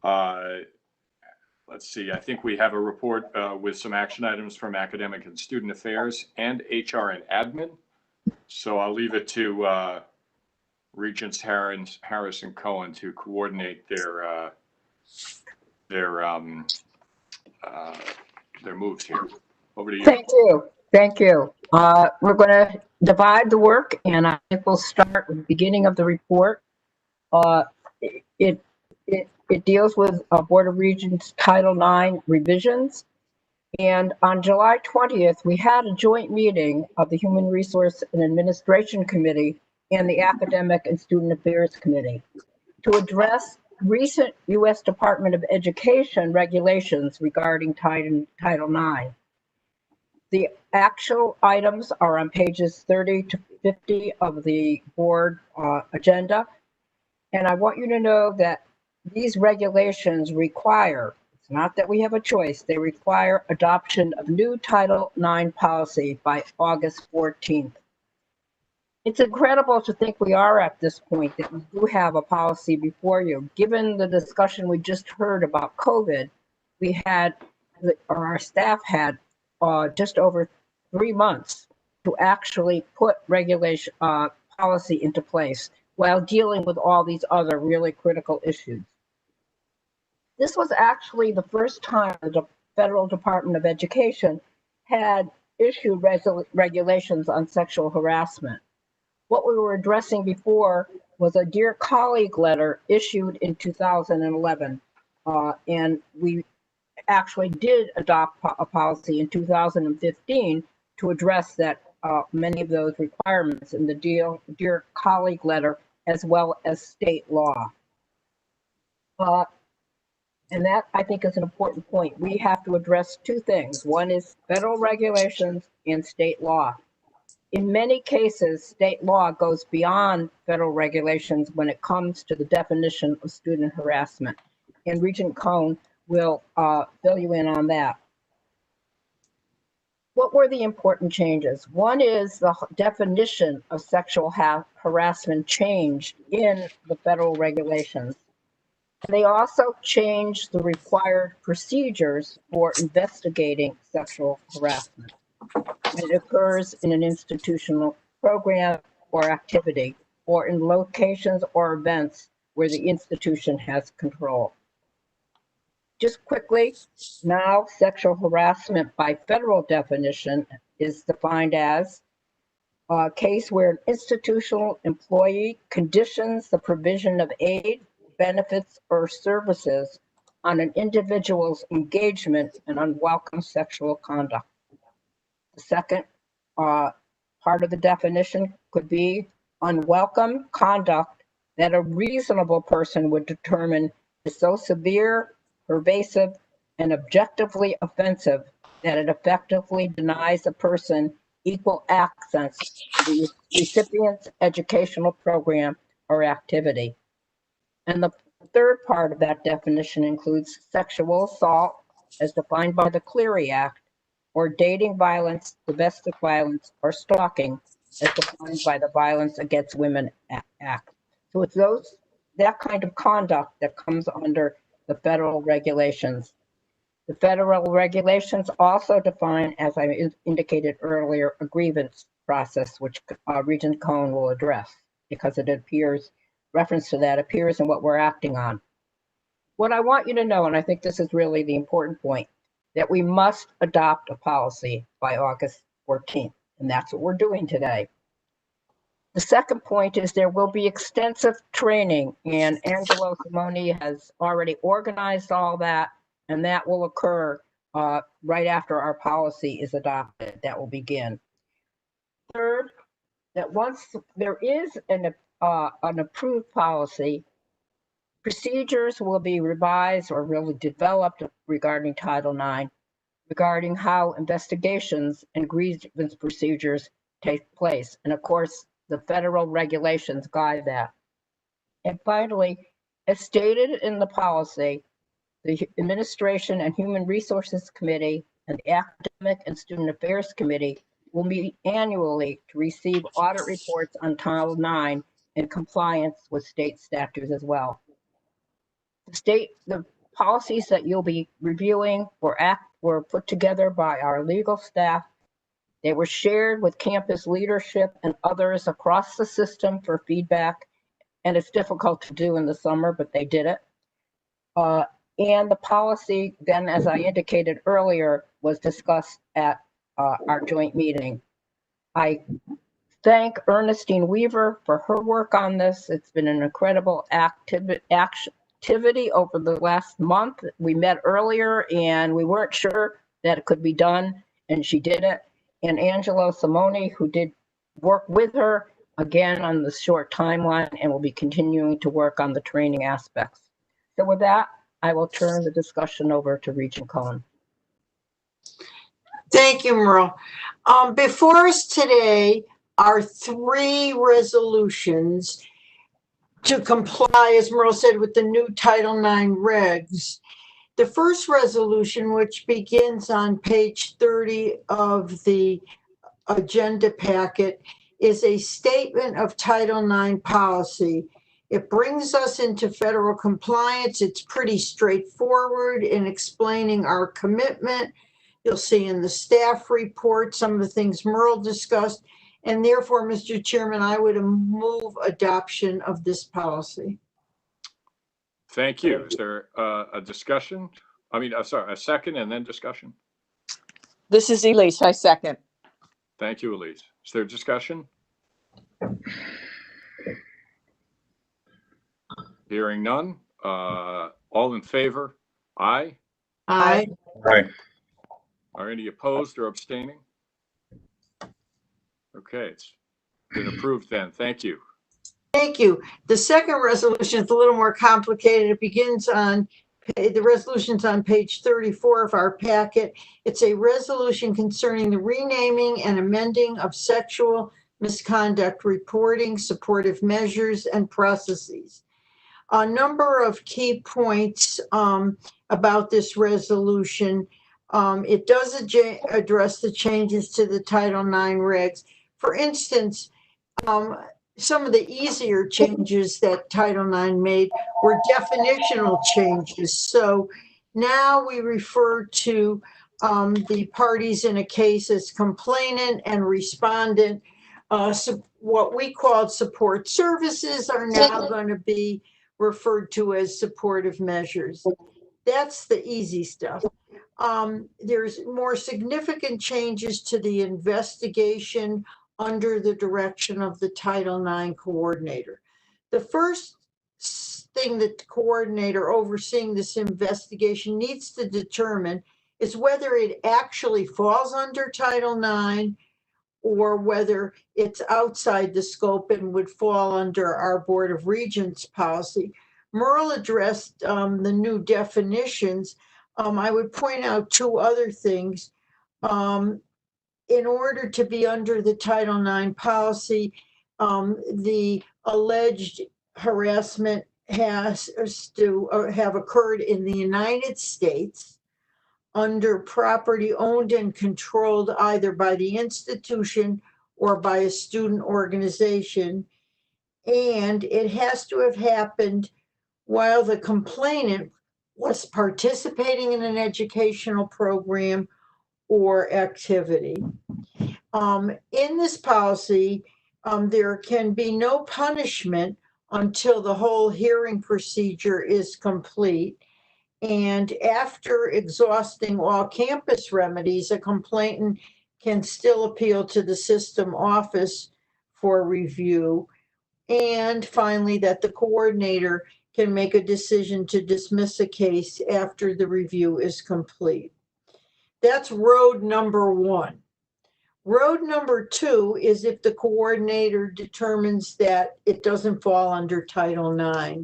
Let's see, I think we have a report with some action items from Academic and Student Affairs and HR and Admin. So I'll leave it to Regents Harris and Cohen to coordinate their moves here. Over to you. Thank you. Thank you. We're going to divide the work, and I think we'll start with the beginning of the report. It deals with Board of Regents Title IX revisions. And on July 20th, we had a joint meeting of the Human Resource and Administration Committee and the Academic and Student Affairs Committee to address recent U.S. Department of Education regulations regarding Title IX. The actual items are on pages 30 to 50 of the board agenda. And I want you to know that these regulations require, it's not that we have a choice, they require adoption of new Title IX policy by August 14th. It's incredible to think we are at this point, that we do have a policy before you. Given the discussion we just heard about COVID, our staff had just over 3 months to actually put regulation policy into place while dealing with all these other really critical issues. This was actually the first time the Federal Department of Education had issued regulations on sexual harassment. What we were addressing before was a Dear Colleague letter issued in 2011, and we actually did adopt a policy in 2015 to address that many of those requirements in the Dear Colleague letter, as well as state law. And that, I think, is an important point. We have to address two things. One is federal regulations and state law. In many cases, state law goes beyond federal regulations when it comes to the definition of student harassment. And Regent Cohen will fill you in on that. What were the important changes? One is the definition of sexual harassment changed in the federal regulations. They also changed the required procedures for investigating sexual harassment. It occurs in an institutional program or activity, or in locations or events where the institution has control. Just quickly, now sexual harassment by federal definition is defined as a case where an institutional employee conditions the provision of aid, benefits, or services on an individual's engagement in unwelcome sexual conduct. The second part of the definition could be unwelcome conduct that a reasonable person would determine is so severe, pervasive, and objectively offensive that it effectively denies a person equal access to the recipient's educational program or activity. And the third part of that definition includes sexual assault as defined by the Clery Act, or dating violence, domestic violence, or stalking as defined by the Violence Against Women Act. So it's that kind of conduct that comes under the federal regulations. The federal regulations also define, as I indicated earlier, a grievance process, which Regent Cohen will address, because it appears, reference to that appears in what we're acting on. What I want you to know, and I think this is really the important point, that we must adopt a policy by August 14th, and that's what we're doing today. The second point is there will be extensive training, and Angelo Simone has already organized all that, and that will occur right after our policy is adopted. That will begin. Third, that once there is an approved policy, procedures will be revised or really developed regarding Title IX, regarding how investigations and grievance procedures take place. And of course, the federal regulations guide that. And finally, as stated in the policy, the Administration and Human Resources Committee and the Academic and Student Affairs Committee will meet annually to receive audit reports on Title IX in compliance with state statutes as well. The policies that you'll be reviewing were put together by our legal staff. They were shared with campus leadership and others across the system for feedback, and it's difficult to do in the summer, but they did it. And the policy, then, as I indicated earlier, was discussed at our joint meeting. I thank Ernestine Weaver for her work on this. It's been an incredible activity over the last month. We met earlier and we weren't sure that it could be done, and she did it. And Angelo Simone, who did work with her, again, on the short timeline, and will be continuing to work on the training aspects. So with that, I will turn the discussion over to Regent Cohen. Thank you, Merle. Before us today are 3 resolutions to comply, as Merle said, with the new Title IX regs. The first resolution, which begins on page 30 of the agenda packet, is a statement of Title IX policy. It brings us into federal compliance. It's pretty straightforward in explaining our commitment. You'll see in the staff report some of the things Merle discussed, and therefore, Mr. Chairman, I would move adoption of this policy. Thank you. Is there a discussion? A second and then discussion? This is Elise. I second. Thank you, Elise. Is there discussion? Hearing none. All in favor? Aye. Aye. Aye. Are any opposed or abstaining? Okay, it's been approved then. Thank you. Thank you. The second resolution is a little more complicated. It begins on, the resolution's on page 34 of our packet. It's a resolution concerning the renaming and amending of sexual misconduct reporting, supportive measures, and processes. A number of key points about this resolution. It does address the changes to the Title IX regs. For instance, some of the easier changes that Title IX made were definitional changes. So now we refer to the parties in a case as complainant and respondent. So what we called support services are now going to be referred to as supportive measures. That's the easy stuff. There's more significant changes to the investigation under the direction of the Title IX coordinator. The first thing that the coordinator overseeing this investigation needs to determine is whether it actually falls under Title IX or whether it's outside the scope and would fall under our Board of Regents policy. Merle addressed the new definitions. I would point out 2 other things. In order to be under the Title IX policy, the alleged harassment has to have occurred in the United States under property owned and controlled either by the institution or by a student organization, and it has to have happened while the complainant was participating in an educational program or activity. In this policy, there can be no punishment until the whole hearing procedure is complete. And after exhausting all campus remedies, a complainant can still appeal to the system office for review. And finally, that the coordinator can make a decision to dismiss a case after the review is complete. That's road number 1. Road number 2 is if the coordinator determines that it doesn't fall under Title IX.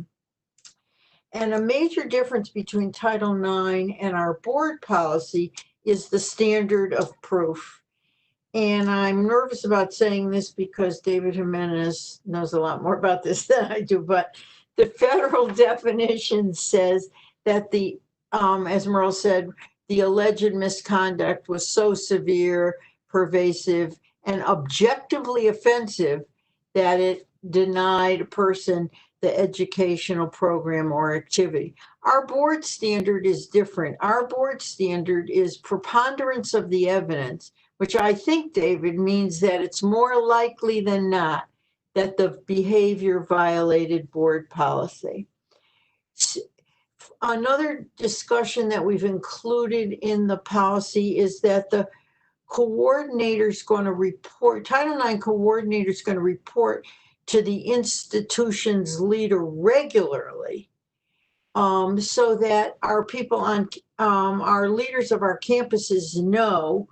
And a major difference between Title IX and our board policy is the standard of proof. And I'm nervous about saying this because David Jimenez knows a lot more about this than I do, but the federal definition says that the, as Merle said, the alleged misconduct was so severe, pervasive, and objectively offensive that it denied a person the educational program or activity. Our board standard is different. Our board standard is preponderance of the evidence, which I think, David, means that it's more likely than not that the behavior violated board policy. Another discussion that we've included in the policy is that the coordinator's going to report, Title IX coordinator is going to report to the institution's leader regularly, so that our people on, our leaders of our campuses know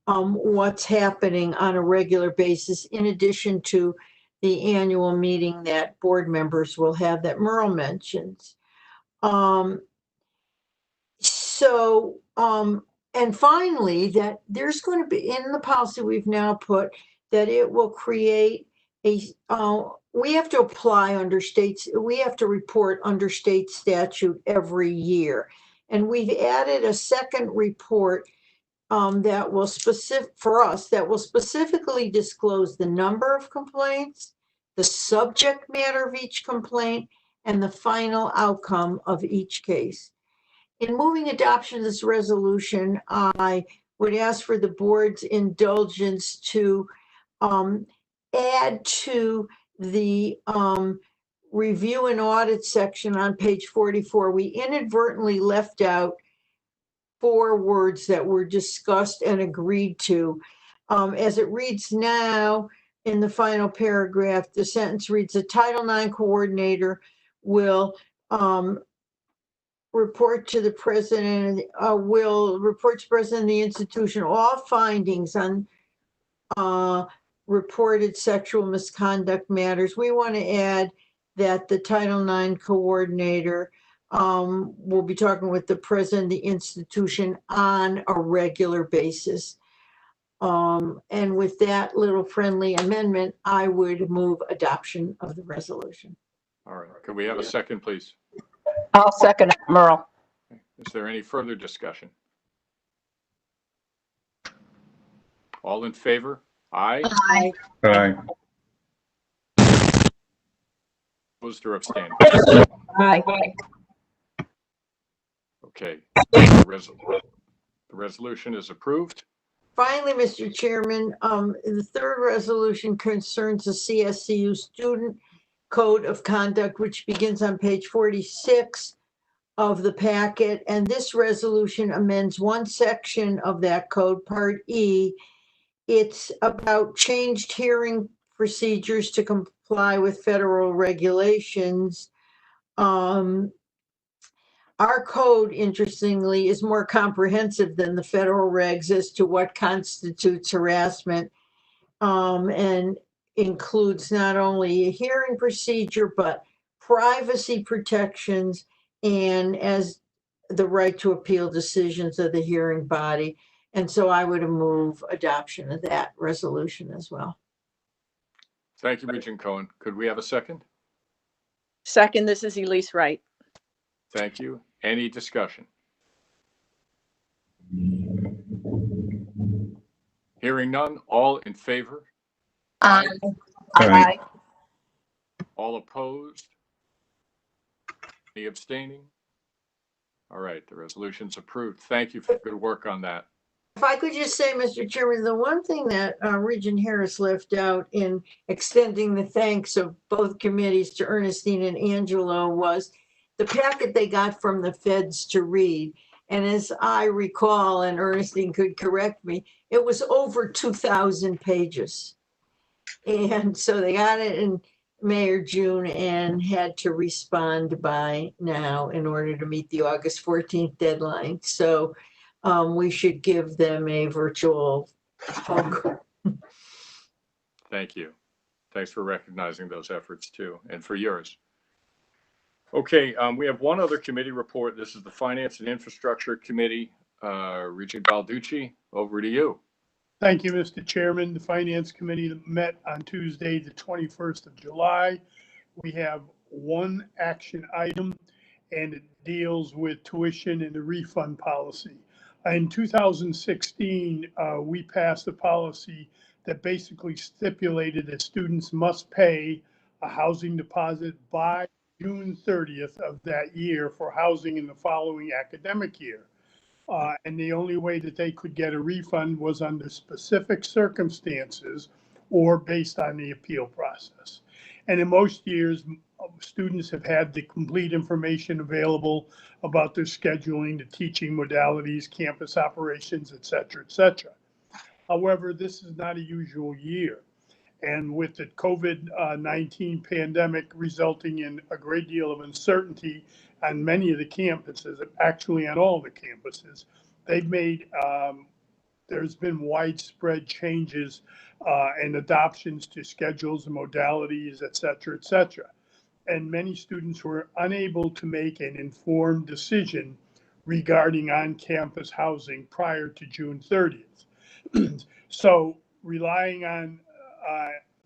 what's happening on a regular basis, in addition to the annual meeting that board members will have that Merle mentions. And finally, that there's going to be, in the policy we've now put, that it will create a, we have to apply under states, we have to report under state statute every year. And we've added a second report that will for us, that will specifically disclose the number of complaints, the subject matter of each complaint, and the final outcome of each case. In moving adoption of this resolution, I would ask for the board's indulgence to add to the review and audit section on page 44. We inadvertently left out 4 words that were discussed and agreed to. As it reads now in the final paragraph, the sentence reads, the Title IX coordinator will report to the president, will report to the president of the institution all findings on reported sexual misconduct matters. We want to add that the Title IX coordinator will be talking with the president of the institution on a regular basis. And with that little friendly amendment, I would move adoption of the resolution. All right. Could we have a second, please? I'll second it, Merle. Is there any further discussion? All in favor? Aye. Aye. Aye. Opposed or abstaining? Aye. Okay. The resolution is approved. Finally, Mr. Chairman, the third resolution concerns the CSCU Student Code of Conduct, which begins on page 46 of the packet. And this resolution amends one section of that code, Part E. It's about changed hearing procedures to comply with federal regulations. Our code, interestingly, is more comprehensive than the federal regs as to what constitutes harassment, and includes not only a hearing procedure, but privacy protections and as the right to appeal decisions of the hearing body. And so I would move adoption of that resolution as well. Thank you, Regent Cohen. Could we have a second? Second, this is Elise Wright. Thank you. Any discussion? Hearing none, all in favor? Aye. Aye. All opposed? Any abstaining? All right, the resolution's approved. Thank you for good work on that. If I could just say, Mr. Chairman, the one thing that Regent Harris left out in extending the thanks of both committees to Ernestine and Angelo was the packet they got from the feds to read. And as I recall, and Ernestine could correct me, it was over 2,000 pages. And so they got it in May or June and had to respond by now in order to meet the August 14th deadline. So we should give them a virtual hug. Thank you. Thanks for recognizing those efforts too, and for yours. Okay, we have one other committee report. This is the Finance and Infrastructure Committee. Regent Balducci, over to you. Thank you, Mr. Chairman. The Finance Committee met on Tuesday, the 21st of July. We have one action item, and it deals with tuition and the refund policy. In 2016, we passed a policy that basically stipulated that students must pay a housing deposit by June 30th of that year for housing in the following academic year. And the only way that they could get a refund was under specific circumstances or based on the appeal process. And in most years, students have had the complete information available about their scheduling, the teaching modalities, campus operations, et cetera, et cetera. However, this is not a usual year. And with the COVID-19 pandemic resulting in a great deal of uncertainty on many of the campuses, actually on all the campuses, they've made, there's been widespread changes and adoptions to schedules and modalities, et cetera, et cetera. And many students were unable to make an informed decision regarding on-campus housing prior to June 30th. So relying on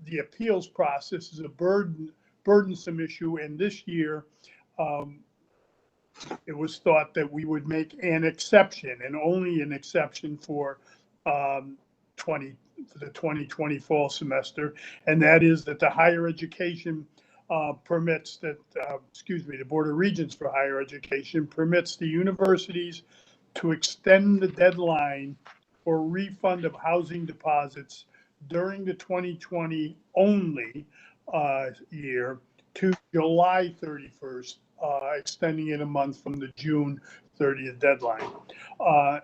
the appeals process is a burdensome issue, and this year it was thought that we would make an exception, and only an exception for the 2020 fall semester, and that is that the higher education permits that, the Board of Regents for Higher Education permits the universities to extend the deadline for refund of housing deposits during the 2020 only year to July 31st, extending it a month from the June 30th deadline.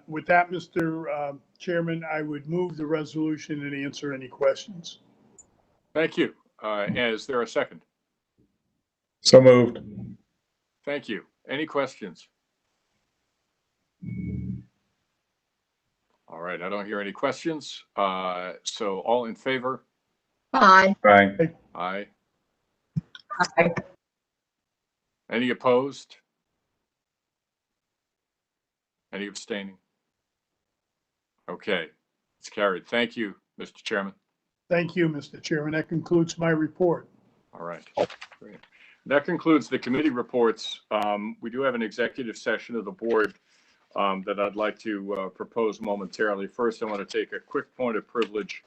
With that, Mr. Chairman, I would move the resolution and answer any questions. Thank you. Is there a second? So moved. Thank you. Any questions? All right, I don't hear any questions. So all in favor? Aye. Aye. Aye. Aye. Any opposed? Any abstaining? Okay, it's carried. Thank you, Mr. Chairman. Thank you, Mr. Chairman. That concludes my report. All right, great. That concludes the committee reports. We do have an executive session of the board that I'd like to propose momentarily. First, I want to take a quick point of privilege.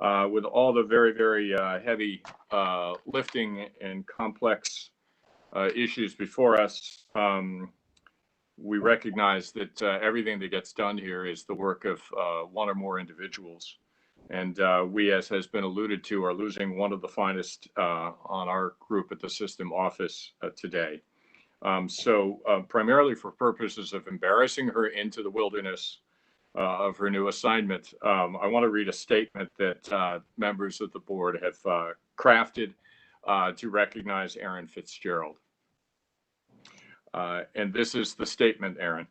With all the very, very heavy lifting and complex issues before us, we recognize that everything that gets done here is the work of one or more individuals. And we, as has been alluded to, are losing one of the finest on our group at the system office today. So primarily for purposes of embarrassing her into the wilderness of her new assignment, I want to read a statement that members of the board have crafted to recognize Erin Fitzgerald. And this is the statement, Erin.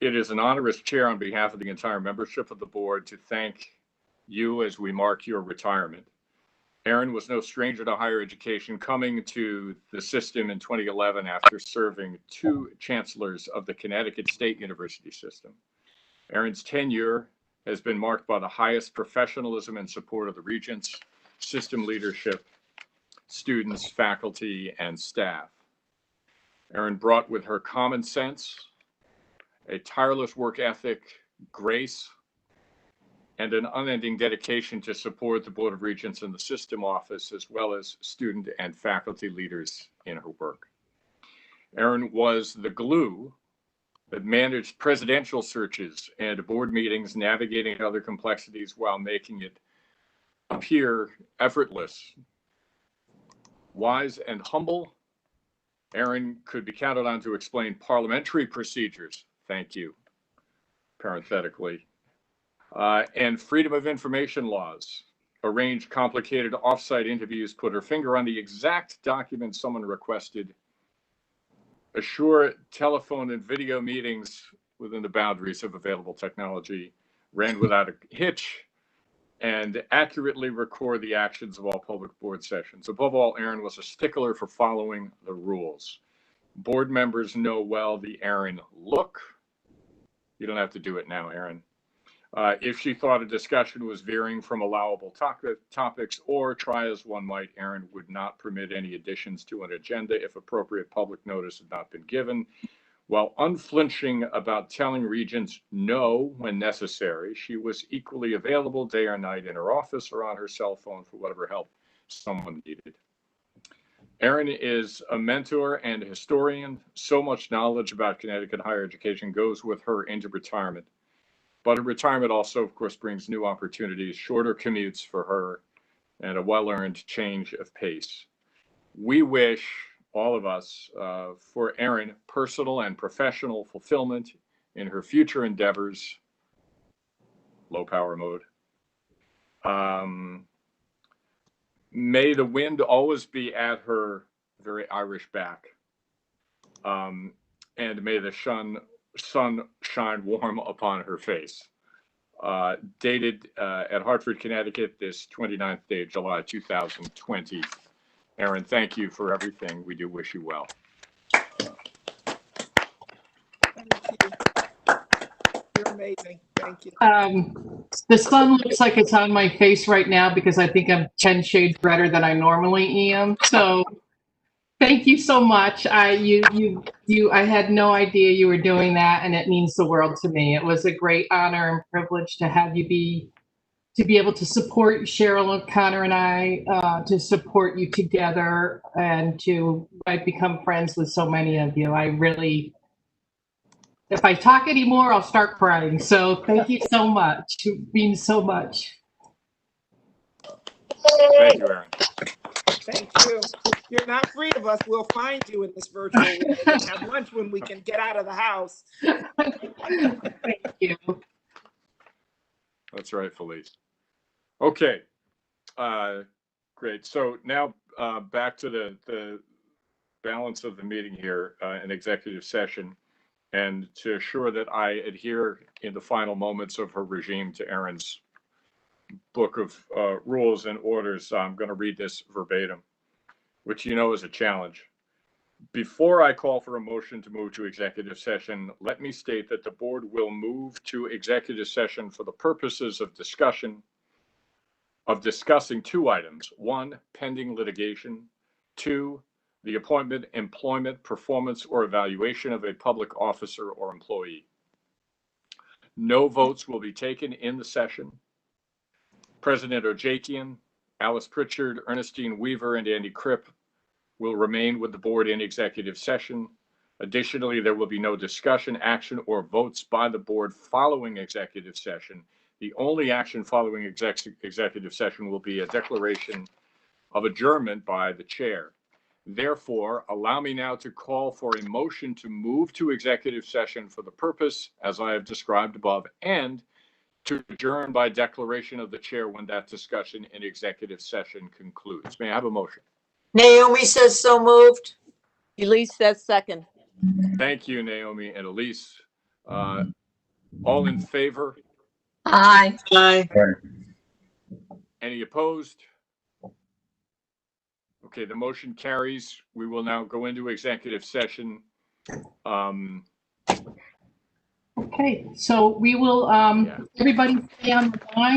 It is an honorous chair on behalf of the entire membership of the board to thank you as we mark your retirement. Erin was no stranger to higher education, coming to the system in 2011 after serving 2 chancellors of the Connecticut State University system. Erin's tenure has been marked by the highest professionalism and support of the regents, system leadership, students, faculty, and staff. Erin brought with her common sense, a tireless work ethic, grace, and an unending dedication to support the Board of Regents and the system office, as well as student and faculty leaders in her work. Erin was the glue that managed presidential searches and board meetings, navigating other complexities while making it appear effortless. Wise and humble, Erin could be counted on to explain parliamentary procedures, thank you, parenthetically, and freedom of information laws, arrange complicated offsite interviews, put her finger on the exact document someone requested, assure telephone and video meetings within the boundaries of available technology, ran without a hitch, and accurately record the actions of all public board sessions. Above all, Erin was a stickler for following the rules. Board members know well the Erin look. You don't have to do it now, Erin. If she thought a discussion was veering from allowable topics, or try as one might, Erin would not permit any additions to an agenda if appropriate public notice had not been given, while unflinching about telling regents no when necessary. She was equally available day or night in her office or on her cell phone for whatever help someone needed. Erin is a mentor and a historian. So much knowledge about Connecticut higher education goes with her into retirement. But retirement also, of course, brings new opportunities, shorter commutes for her, and a well-earned change of pace. We wish, all of us, for Erin personal and professional fulfillment in her future endeavors. Low power mode. May the wind always be at her very Irish back. And may the sun shine warm upon her face. Dated at Hartford, Connecticut, this 29th day of July, 2020. Erin, thank you for everything. We do wish you well. You're amazing. Thank you. The sun looks like it's on my face right now because I think I'm 10 shades redder than I normally am. So thank you so much. I had no idea you were doing that, and it means the world to me. It was a great honor and privilege to have you be able to support Cheryl and Connor and I, to support you together, and I've become friends with so many of you. I really, if I talk anymore, I'll start crying. So thank you so much. It means so much. Thank you, Erin. Thank you. You're not free of us. We'll find you in this virtual world and have lunch when we can get out of the house. Thank you. That's right, Felice. Okay, great. So now back to the balance of the meeting here in executive session, and to assure that I adhere in the final moments of her regime to Erin's book of rules and orders, I'm going to read this verbatim, which you know is a challenge. Before I call for a motion to move to executive session, let me state that the board will move to executive session for the purposes of discussing two items. One, pending litigation. Two, the appointment, employment, performance, or evaluation of a public officer or employee. No votes will be taken in the session. President Ojakian, Alice Prichard, Ernestine Weaver, and Andy Kripp will remain with the board in executive session. Additionally, there will be no discussion, action, or votes by the board following executive session. The only action following executive session will be a declaration of adjournment by the chair. Therefore, allow me now to call for a motion to move to executive session for the purpose, as I have described above, and to adjourn by declaration of the chair when that discussion in executive session concludes. May I have a motion? Naomi says so moved. Elise says second. Thank you, Naomi and Elise. All in favor? Aye. Aye. Any opposed? Okay, the motion carries. We will now go into executive session. Okay, so we will, everybody stay on the line.